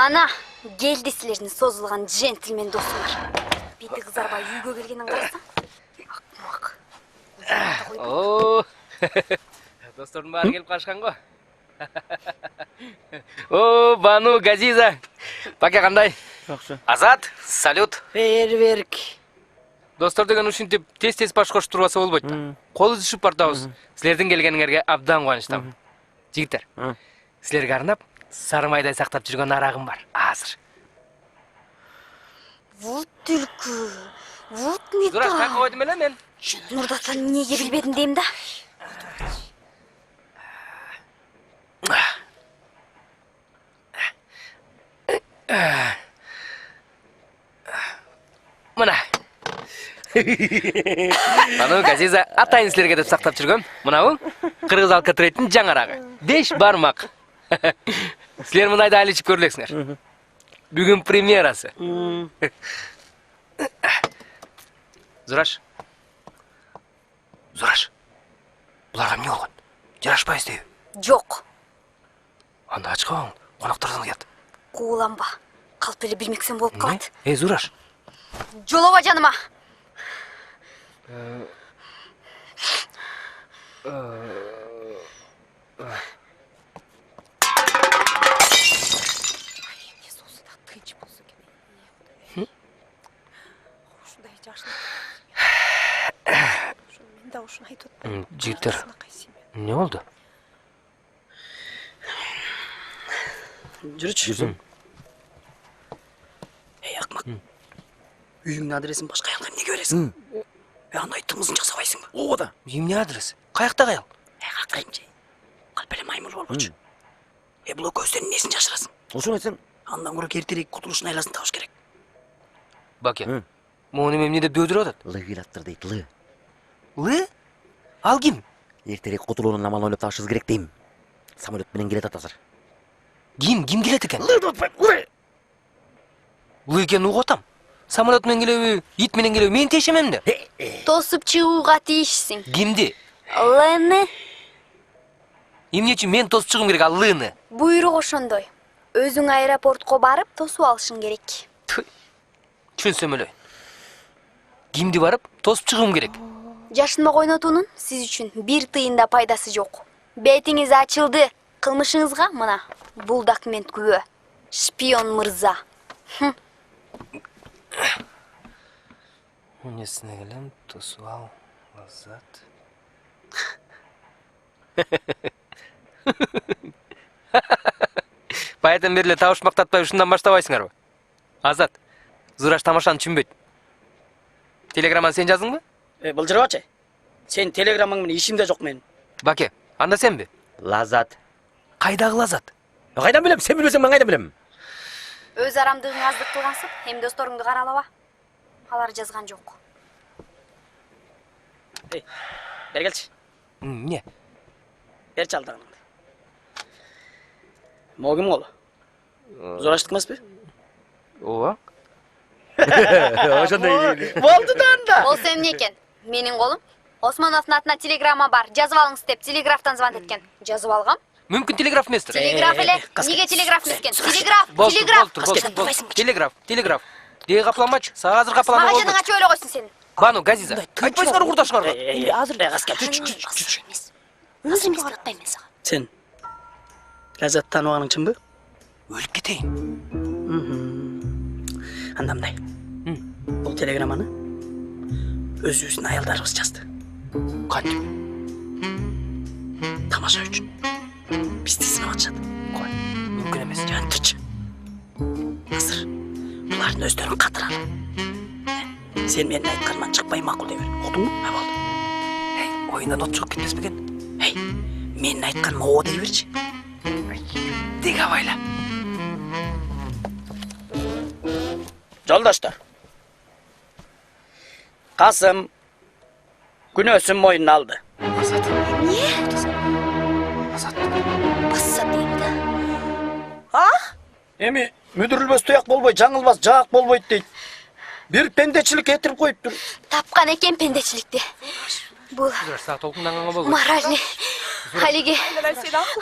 Ана, келди силердин созулган джентльмен досуңар. Бети кызарбай үйгө келгенин карасаң. Акмак. О, достордун баары келип калышкан го. О, Бану, Газиза. Баке кандай? Жакшы. Азат, салют. Фейерверк. Достор деген ушинтип тез-тез баш кошуп турбаса болбойт да. Кол үзүшүп бартабыз. Силердин келгениңерге абдан кубанычтамын. Жигиттер, силерге арнап сары майдай сактап жүргөн арагым бар. Азыр. Вот түлкү. Вот металл. Зураш, кайка койдум эле мен. Нурдаттан эмнеге билбедим дейм да. Мына. Бану, Газиза, атайын силерге деп сактап жүргөм. Мынабу кыргыз алкатыреттин жаңы арагы. 5 бармак. Силер мындайда али ичип көрүлөсүңөр. Бүгүн премьерасы. Зураш. Зураш. Буларга эмне болгон? Жарашпайбыз дейби? Жок. Анда ачкабаң, коноктордон келет. Кууланба. Калп эле билмексем болуп калат. Зураш. Жолоба жаныма. Жигиттер, эмне болду? Жүрчү. Эй, акмак. Үйүңдүн адресин башка жакка эмнеге бересиң? Андай тымызын жасабайсыңбы? Ооба да. Эмне адрес? Каякта каял? Акайымчы. Калп эле маймыл болбочу. Бул көздөрүнүн несин жашырасың? Ошону айтсаң. Андан көрө эртерээк кутулуштун айласын табыш керек. Баке. Мону эмне деп дөйдүрүп атат? Лы кыйлаттыр дейт, лы. Лы? Ал ким? Эртерээк кутулуунун амалын ойлоп табышыбыз керек дейм. Самолет менен келет атасыр. Ким келет экен? Лы деп атпайм, лы. Лы экенин угуп атам. Самолет менен келеби, ит менен келеби, мен тиешемем да. Тосуп чыгууга тийишсиң. Кимди? Лыны. Эмне үчүн мен тосуп чыгым керек ал лыны? Буйрук ошондой. Өзүң аэропортко барып тосуп алышың керек. Түшүнсөм эле. Кимди барып тосуп чыгым керек? Жашынма койнотуунун сиз үчүн бир тыйын да пайдасы жок. Бетиңиз ачылды. Кылмышыңызга мына бул документ күбө. Шпион мырза. Эмнесине келем, тосуп ал, Азат. Баятан бери эле табыш мактатпай ушундан баштабайсыңарбы? Азат, Зураш тамашаны түшүнбөйт. Телеграмманы сен жаздыңбы? Былжырабачы. Сен телеграммаң менен ишим да жок менин. Баке, анда сенби? Лазат. Кайдагы Лазат? Кайдан билем? Сен билбесең мен кайдан билем? Өз арамдыгың аздык кылгансып, эми досторуңду каралаба. Алар жазган жок. Бери келчи. Эмне? Бер чалдыгыңды. Могу ким болу? Зураштык эмеспи? Ооба. Ошондой. Болду да анда. Болсо эмне экен? Менин колум. Осмоновдун атына телеграмма бар. Жазып алыңыз деп телеграфтан звонок эткен. Жазып алгам. Мүмкүн телеграф эместир. Телеграф эле. Эмнеге телеграф эмес экен? Телеграф. Телеграф. Деги капламачы. Сага азыр капалама Мага болду. жаның ачып эле койсун сен. Бану, Газиза. Айтпайсыңар курдашыңарга. Азыр каскел. Өзүм эмес атпайм мен сага. Сен Лазат тааныбаганың чынбы? Өлүп кетейин. Анда мындай. Бул телеграмманы өзүбүздүн аялдарыбыз жазды. Кантип? Тамаша үчүн. Бизди сынап атышат. Барын өздөрүн катыралы. Сен менин айтканыман чыкпай макул дей бер. Уктуңбу? Болду. Ойундан от чыгып кетпес бекен. Менин айтканыма о дей берчи. Тик абайла. Жолдоштор. Касым күнөөсүн мойнуна алды. Басса дейм да. Эми мүдүрүлбөс туяк болбой, жаңылбас жаак болбойт дейт. Бир пендечилик этирип коюптур. Тапкан экен пендечиликти. Бул Зураш, сага толкунданганга болду. моральный, халиги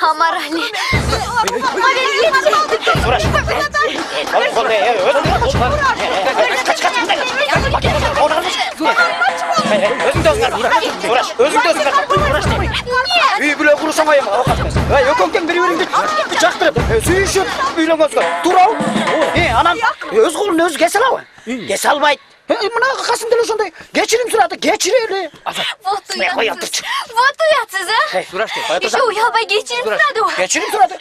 аморальный. Үй бүлө курсаң айым, акатмас. Экөөңтең бири-бириңди жактырып, сүйүшүп үйлөнгөнсүңөр. Турабы? Анан өз колун өзү кесе алабы? Кесе албайт. Мына Касым деле ошондой кечирим сурады, кечирели. Вот уятсыз. Вот уятсыз, а? Зураш, Еще уялбай кечирим сурады. Кечирим сурады.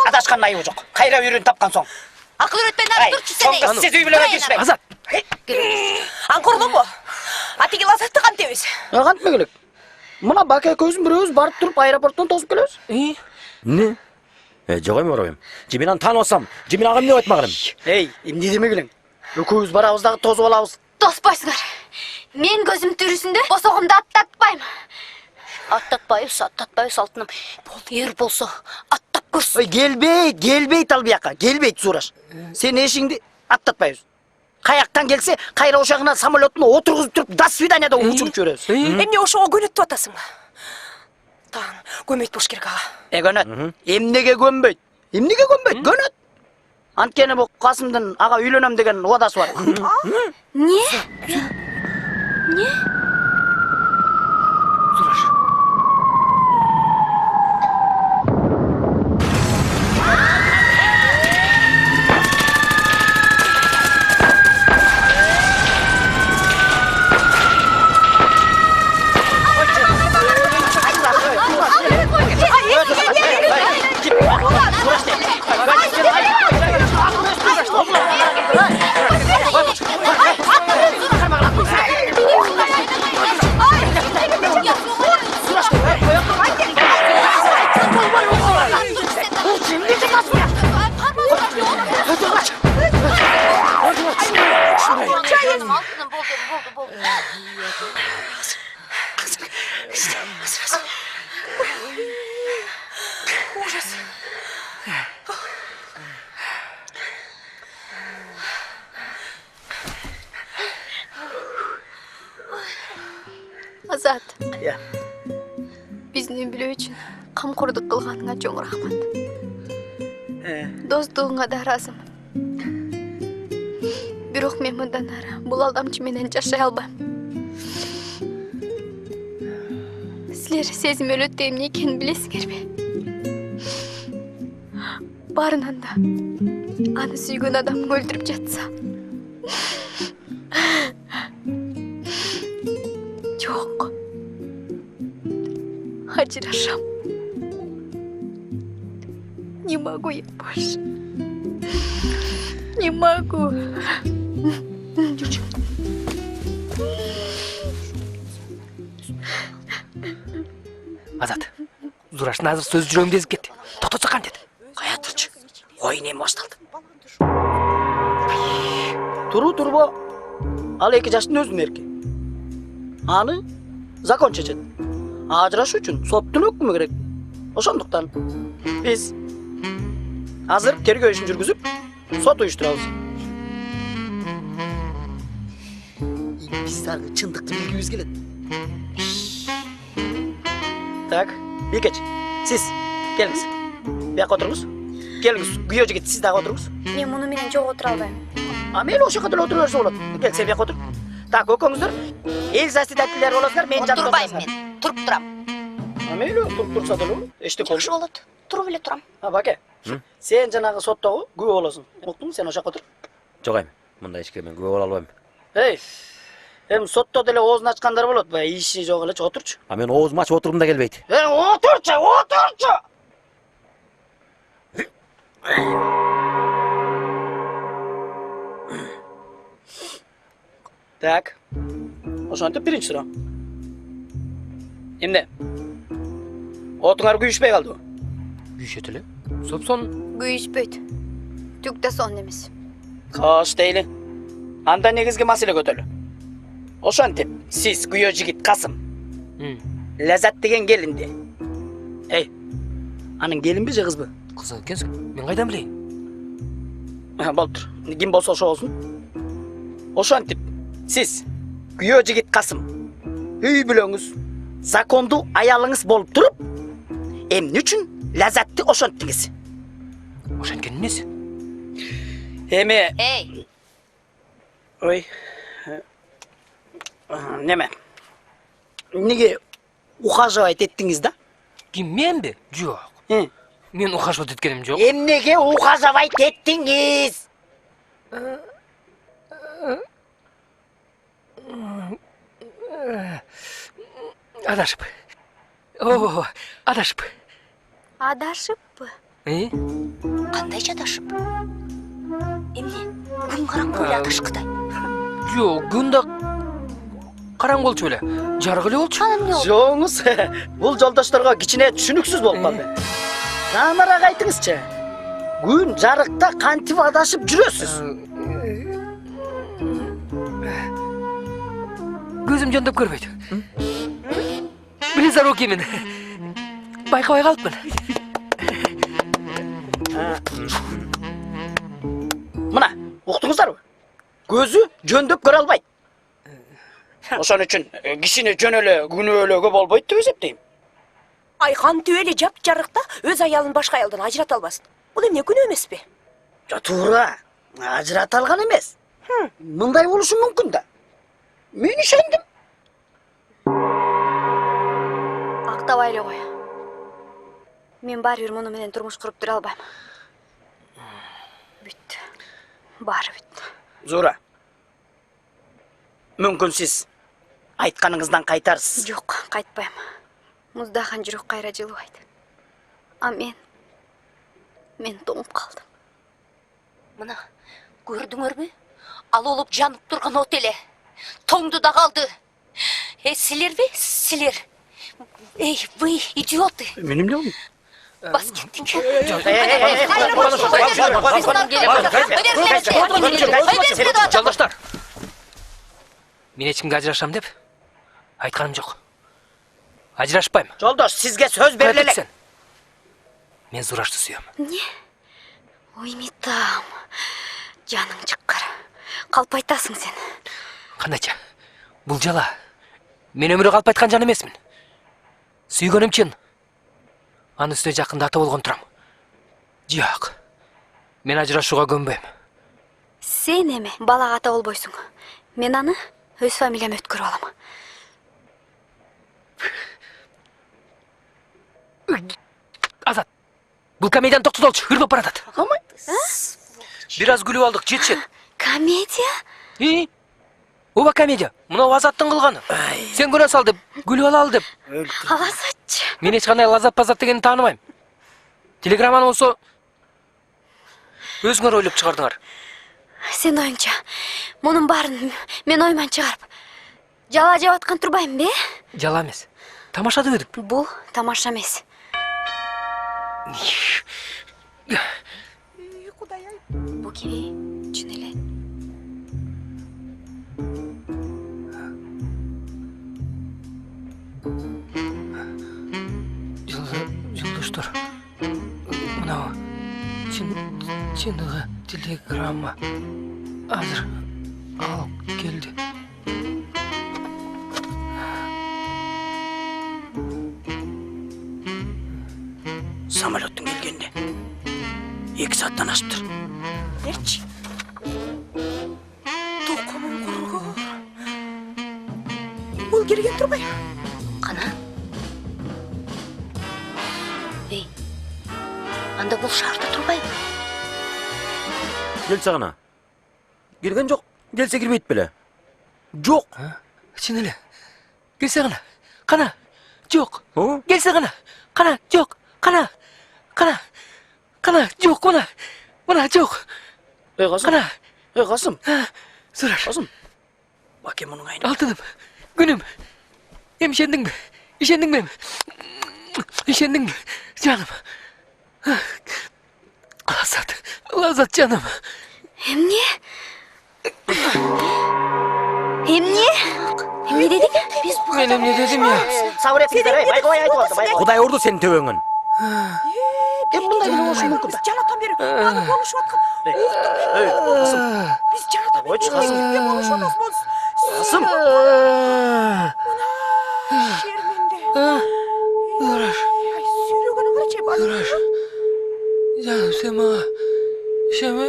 Адашкан айыбы жок. Кайра үйрөнүп тапкан соң. Акыл үйрөтпөй нары турчу сен. Соңда сиз үй бүлөгө киришпеңиз. Азат. Аңкордонбу. Атиги Азатты кантебиз? Кантме келек? Мына бака экөөбүз бирөөбүз барып туруп аэропорттон тосуп келебиз. Не? Жок эми барабым. Жиминаны тааныбасам, Жимин агам эмне айтмагырым? Эмне демегилең? Экөөбүз барабыз дагы тосуп алабыз. Тоспойсуңар. Мен көзүм түрүсүндө босогумду аттатпайм. Аттатпайбыз алтыным. Эр болсо аттап көрсүн. Келбейт ал бияка, келбейт Сураш. Сен эшиңди аттатпайбыз. Каяктан келсе, кайра ошагына самолетуна отургузуп туруп, до свидания деп учуруп жиберебиз. Эмне ошого көнөтүп атасыңбы? Таң, көмөйт болуш керек ага. Көнөт. Эмнеге көнбөйт? Көнөт. Анткени бу Касымдын ага үйлөнөм деген убадасы бар. Не? Зураш. Азат. Я. Биздин үй бүлө үчүн камкордук кылганыңа чоң рахмат. Достугуңа да ыраазымын. Бирок мен мындан ары бул алдамчы менен жашай албайм. Силер сезим өлөттү эмне экенин билесиңерби? Барынан да аны сүйгөн адам өлтүрүп жатса. Жок. Ажырашам. Не могу я больше. Не могу. Азат. Зураштын азыр сөз жүрөгүмдө эзип кетти. Токтотсо кантет? Кая турчу? Оюн эми башталды. Турбу? Ал 2 жаштын өзүнүн эрки. Аны закон чечет. Ажырашуу үчүн соттун өкүмү керек. Ошондуктан биз азыр тергөө ишин жүргүзүп, сот уюштурабыз. Биз дагы чындыкты билгибиз келет. Так, Бекеч, сиз келиңиз. Бияка отуруңуз. Келиңиз, күйөө жигит, сиз дагы отуруңуз. Мен муну менен жок отура албайм. Мейли ошол жерде отура берсе болот. Кел, сен бияка отур. Так, экөөңүздөр эл заседательдер болосуңар, мен жанында Турбайм мен. Туруп турам. Мейли, туруп турса деле эчтеке Жакшы болот. Туруп эле турам. Баке, сен жанагы соттогу күбө болосуң. Уктуң, сен ошол жака отур. Жок эми. Мындай ишке мен күбө боло албайм. Эми сотто деле оозун ачкандар болот. Баягы иши жок элечи, отурчу. А мен оозуму ачып отургум да келбейт. Отурчу! Так. Ошентип биринчи суроо. Эмне? Отуңар күйүшпөй калдыбы? Күйшөт эле. Сопсон Күйүшпөйт. Түк да сонун эмес. Кош дейли. Анда негизги маселе көтөрүлү. Ошентип сиз күйөө жигит Касым Лаззат деген келинди. Эй, анын келинби же кызбы? кыз экенсиң. Мен кайдан билейин? Болуптур. Ким болсо ошо болсун. Ошентип сиз күйөө жигит Касым үй бүлөңүз, закондуу аялыңыз болуп туруп, эмне үчүн Лаззатты ошенттиңиз? Ошенткен эмнеси? Эми, Эй, ой. Неме? Неге ухаживать еттиңиз да? Ким, менби? Жок. Мен ухаживать эткеним жок. Эмнеге ухаживать еттиңиз? Адашып. О, адашып. адашыппы? Кандайча адашып? Эмне? Күн караңгы эле адашкыдай. Жок, күн да караң болчу эле. Жарык эле болчу. Анан эмне болду? Жоңуз, бул жолдошторго кичине түшүнүксүз болуп калды. Жанараак айтыңызчы. Күн жарыкта кантип адашып жүрөсүз? Көзүм жондоп көрбөйт. Близоруки мен. Байкабай калыпмын. Мына, уктуңуздарбы? Көзү жөндөп көрө албайт. Ошон үчүн кишини жөн эле күнөөлөөгө болбойт деп эсептейм. Айкантип эле жап-жарыкта өз аялын башка аялдан ажырата албасын. Бул эмне күнөө эмеспи? Туура, ажырата алган эмес. Мындай болушу мүмкүн да. Мен ишендим. Актабай эле кой. Мен баары бир муну менен турмуш куруп тура албайм. Бүт. Баары бүт. Зура. Мүмкүн сиз айтканыңыздан кайтарсыз. Жок, кайтпайм. Муздаган жүрөк кайра жылыбайт. А мен тоңуп калдым. Мына, көрдүңөрбү? Ал болуп жанып турган от эле. Тоңду да калды. Силерби? Силер. Эй, вы идиоты. Мен эмне болду? Бас кеттик. Жолдоштор. Мен эч кимге ажырашам деп айтканым жок. Ажырашпайм. Жолдош, сизге сөз берилелек. Сен. Мен Зурашты сүйөм. Не? Ой, митам. Жаның чыккар. Калп айтасың сен. Кандайча? Бул жала. Мен өмүрү калп айткан жан эмесмин. Сүйгөнүм чын. Анын үстүнө жакында ата болгон турам. Жок. Мен ажырашууга көнбөйм. Сен эме балага ата болбойсуң. Мен аны өз фамилияма өткөрүп алам. Азат. Бул комедияны токтото болчу, ырдап баратат. Бир аз күлүп алдык, жетишет. Комедия? Оба комедия. Мына Азаттын кылганы. Сен күнөө сал деп, күлүп алалы деп. Аласачы. Мен эч кандай Лаззат дегенди тааныбайм. Телеграмманы болсо өзүңөр ойлоп чыгардыңар. Сен оюңча, мунун баарын мен ойман чыгарып жала жеп аткан турбайм бе? Жала эмес. Тамаша дедик. Бул тамаша эмес. Бу кеби чын эле. Жолдоштор. Мынау чындыгы телеграмма. Азыр алып келди. Самолеттің келгенде 2 сааттан аштыр. Берчи. Токомун кургур. Бул келген турбай. Кана? Эй, анда бул шаарда турбайбы? Келсе гана. Келген жок. Келсе кирбейт беле. Жок. Чын эле. Келсе гана. Кана. Жок. О? Келсе гана. Кана, жок. Кана. Кана, жок, мына жок. Эй, Касым. Кана. Эй, Касым. Сураш. Касым. Bakem onun aynı. Алтыным, күнүм. Ишендиңби? Ишендиңби? Ишендиңби? Жаным. Лазат жаным. Эмне? Эмне? Эмне дедиң? Биз Мен эмне дедим я? Сабыр етіңіздер, ей, байқабай айтып отыр, байқабай. Құдай ұрды сенің төбеңін. Кем мұндай бір болушы мүмкін? Biz canatan beri bana konuşup atkan. Ей, Қасым, Biz canatan beri Oyç, Qasım. birlikte konuşuyoruz. Қасым. Şermende. Дураш, Ay sürügünü kırıcı bana. дураш. Жаным, сен мага ишеме?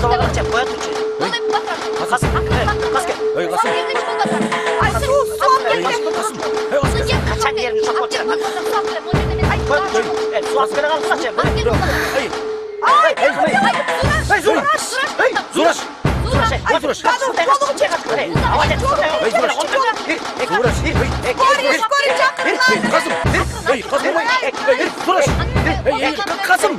Çorba var, çek, koyat uçu. Қасым, Қасым. Ей, Қасым. Ay sus sus. Қачан жерін шоқ отыр. Koyat uçu. Ей, su askere қалып сачы. Ей, Зураш! Зураш, ей, ой, Зураш. Судай қасым, чек атқыр, ей. Авай, ей, Зураш. Зураш! Қасым! Ей, Қасым! Зураш! Ей, Қасым!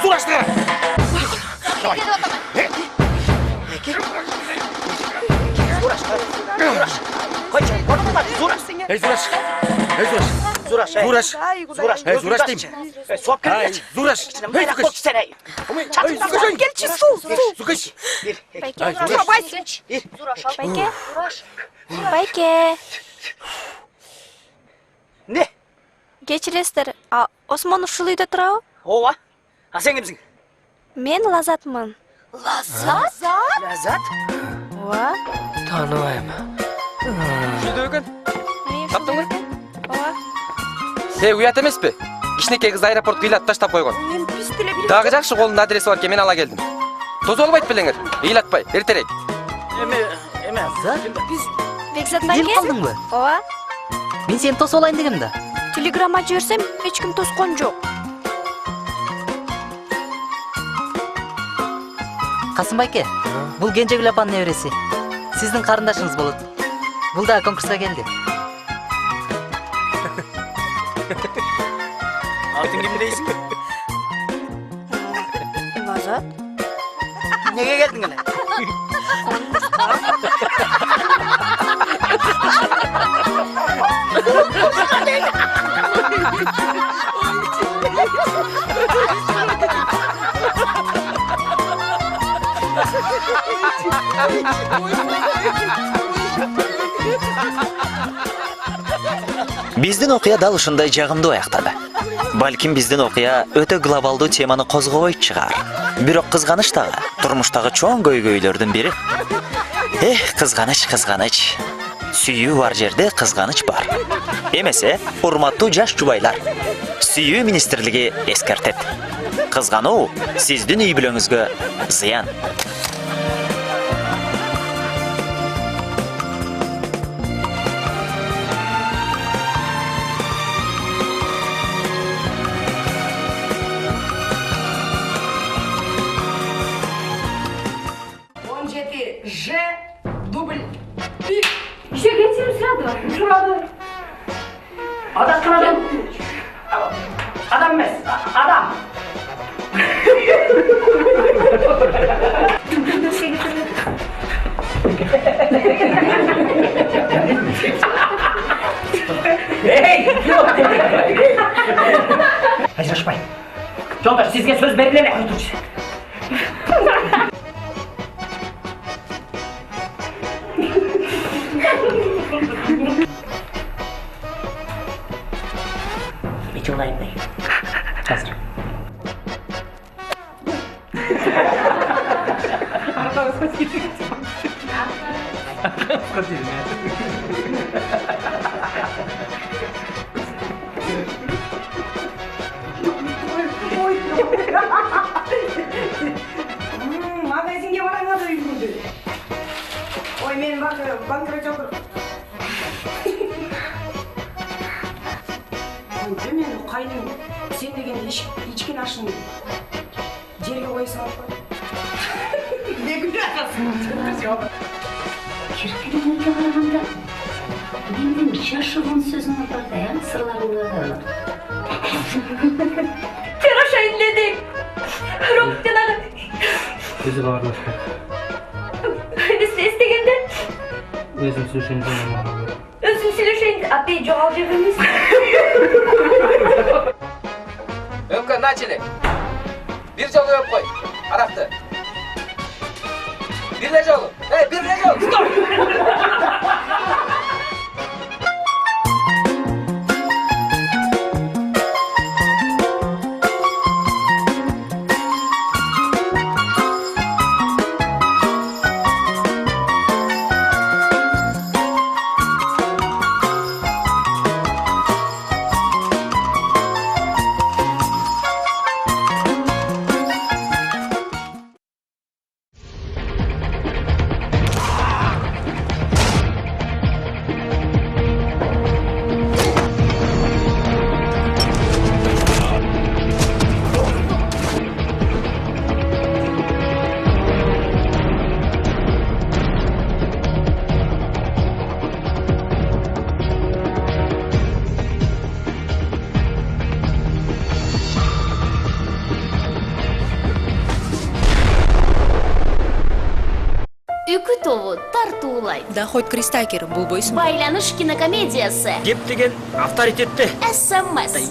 Зураштар! Қойшы, орны бар, Зураш. Ей, Зураш! Ей, Зураш! Зураш, ей. Зураш! Зураш, Ей, Зураш деймін. Ей, суап Ай, келмеші. Зураш! İçine Ей, bayrak Зукаш! koktu sen, ey. Ей, Зукаш! Gelçi sus. Зукаш! Bir, ey. Ай, Зураш! Байке. Байке. Ne? Кечиресиздер. А Осмон ушул үйдө турабы? Ова. А sen kimsin? Мен Лазатмын. Ләззат? Ооба. Тааныбайм. Жүрдө экен. Таптыңбы? Ооба. Се уят эмеспи? Кичинекей кыз аэропорт ыйлап таштап койгон. Men pis bile bile. Дагы жакшы колунда адреси бар экен, мен ала келдим. Тосо албайт белеңер. Ыйлатпай, эртерээк. Эме. Biz Бекзат Келип байке. калдыңбы? Ооба. Мен сени тосуп алайын дегем да. Телеграмма жиберсем эч ким тоскон жок. Касым байке, бул Кенжегүл апанын небереси. Сиздин карындашыңыз болот. Бул да конкурска келди. Атын kim deysin? Лазат? Nege geldin gene? Биздин окуя дал ушундай жагымдуу аяктады. Балким биздин окуя өтө глобалдуу теманы козгобойт чыгар. Бирок кызганыч дагы турмуштагы чоң көйгөйлөрдүн бири. Кызганыч. Сүйүү бар жерде кызганыч бар. Эмесе, урматтуу жаш жубайлар, Сүйүү министрлиги эскертет. Кызгануу сиздин үй бүлөңүзгө зыян. Ж дубль. Еще кетсем сұрады. Адасқан адам. Адам емес, адам. Ey, yok. Ajrашпай. Жолдаш, сізге сөз берілелі. Hiç olayım değil. Hazır. Магазинге бараңа да үйренді. Ой, мен банкрот жатыр. Мен қайным сен деген ичкен ашын жерге қоя салып қой. Не күнде атасың? Жүргенге қарағанда менден жашыған сөзің бар да, сырларың бар. Жарашайын дедик. Бирок жанагы Өзі хабарлашты. эстегенде Өзім сөйлешейін. өзүң сүйлөшөйүн. Апей жоғалып жүргөнбүз. Өңкө, начали. Bir жолу өп қой. Арақты. Бірле жолу. Бірле жолу. Стоп! Үкі тобы тартуулайт. Да хоть крестакерім болбойсың. Байланыш кинокомедиясы. Кептеген авторитетті. СМС.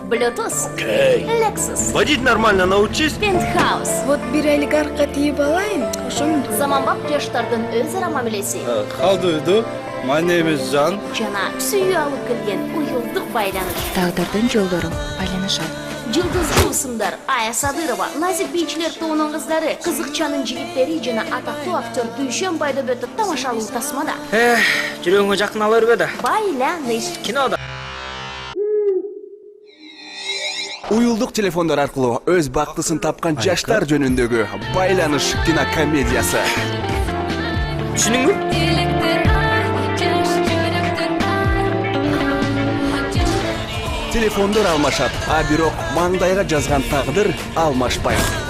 Bluetooth. Lexus. Водить нормально научись. Penthouse. Вот бир айлык арка тийип алайын, ошондо. Заманбап жаштардын өзара мамилеси. How do you do? My name is John. Жана сүйүү алып келген уюлдук байланыш. Тағдырдың жолдары байланышат. Жылдызгы ысымдар Ая Садырова, Назик бийчилер тобунун кыздары, Кызыкчанын жигиттери жана атактуу актер Дүйшөн Байдабеков тамашалуу тасмада. Жүрегіңе жақын ала бербе да. Байланыш. Кинода. Уюлдук телефондар аркылуу өз бактысын тапкан жаштар жөнүндөгү Байланыш кинокомедиясы. Түшүнүңбү? Телефондар алмашат, а бирок маңдайга жазган тагдыр алмашпайт.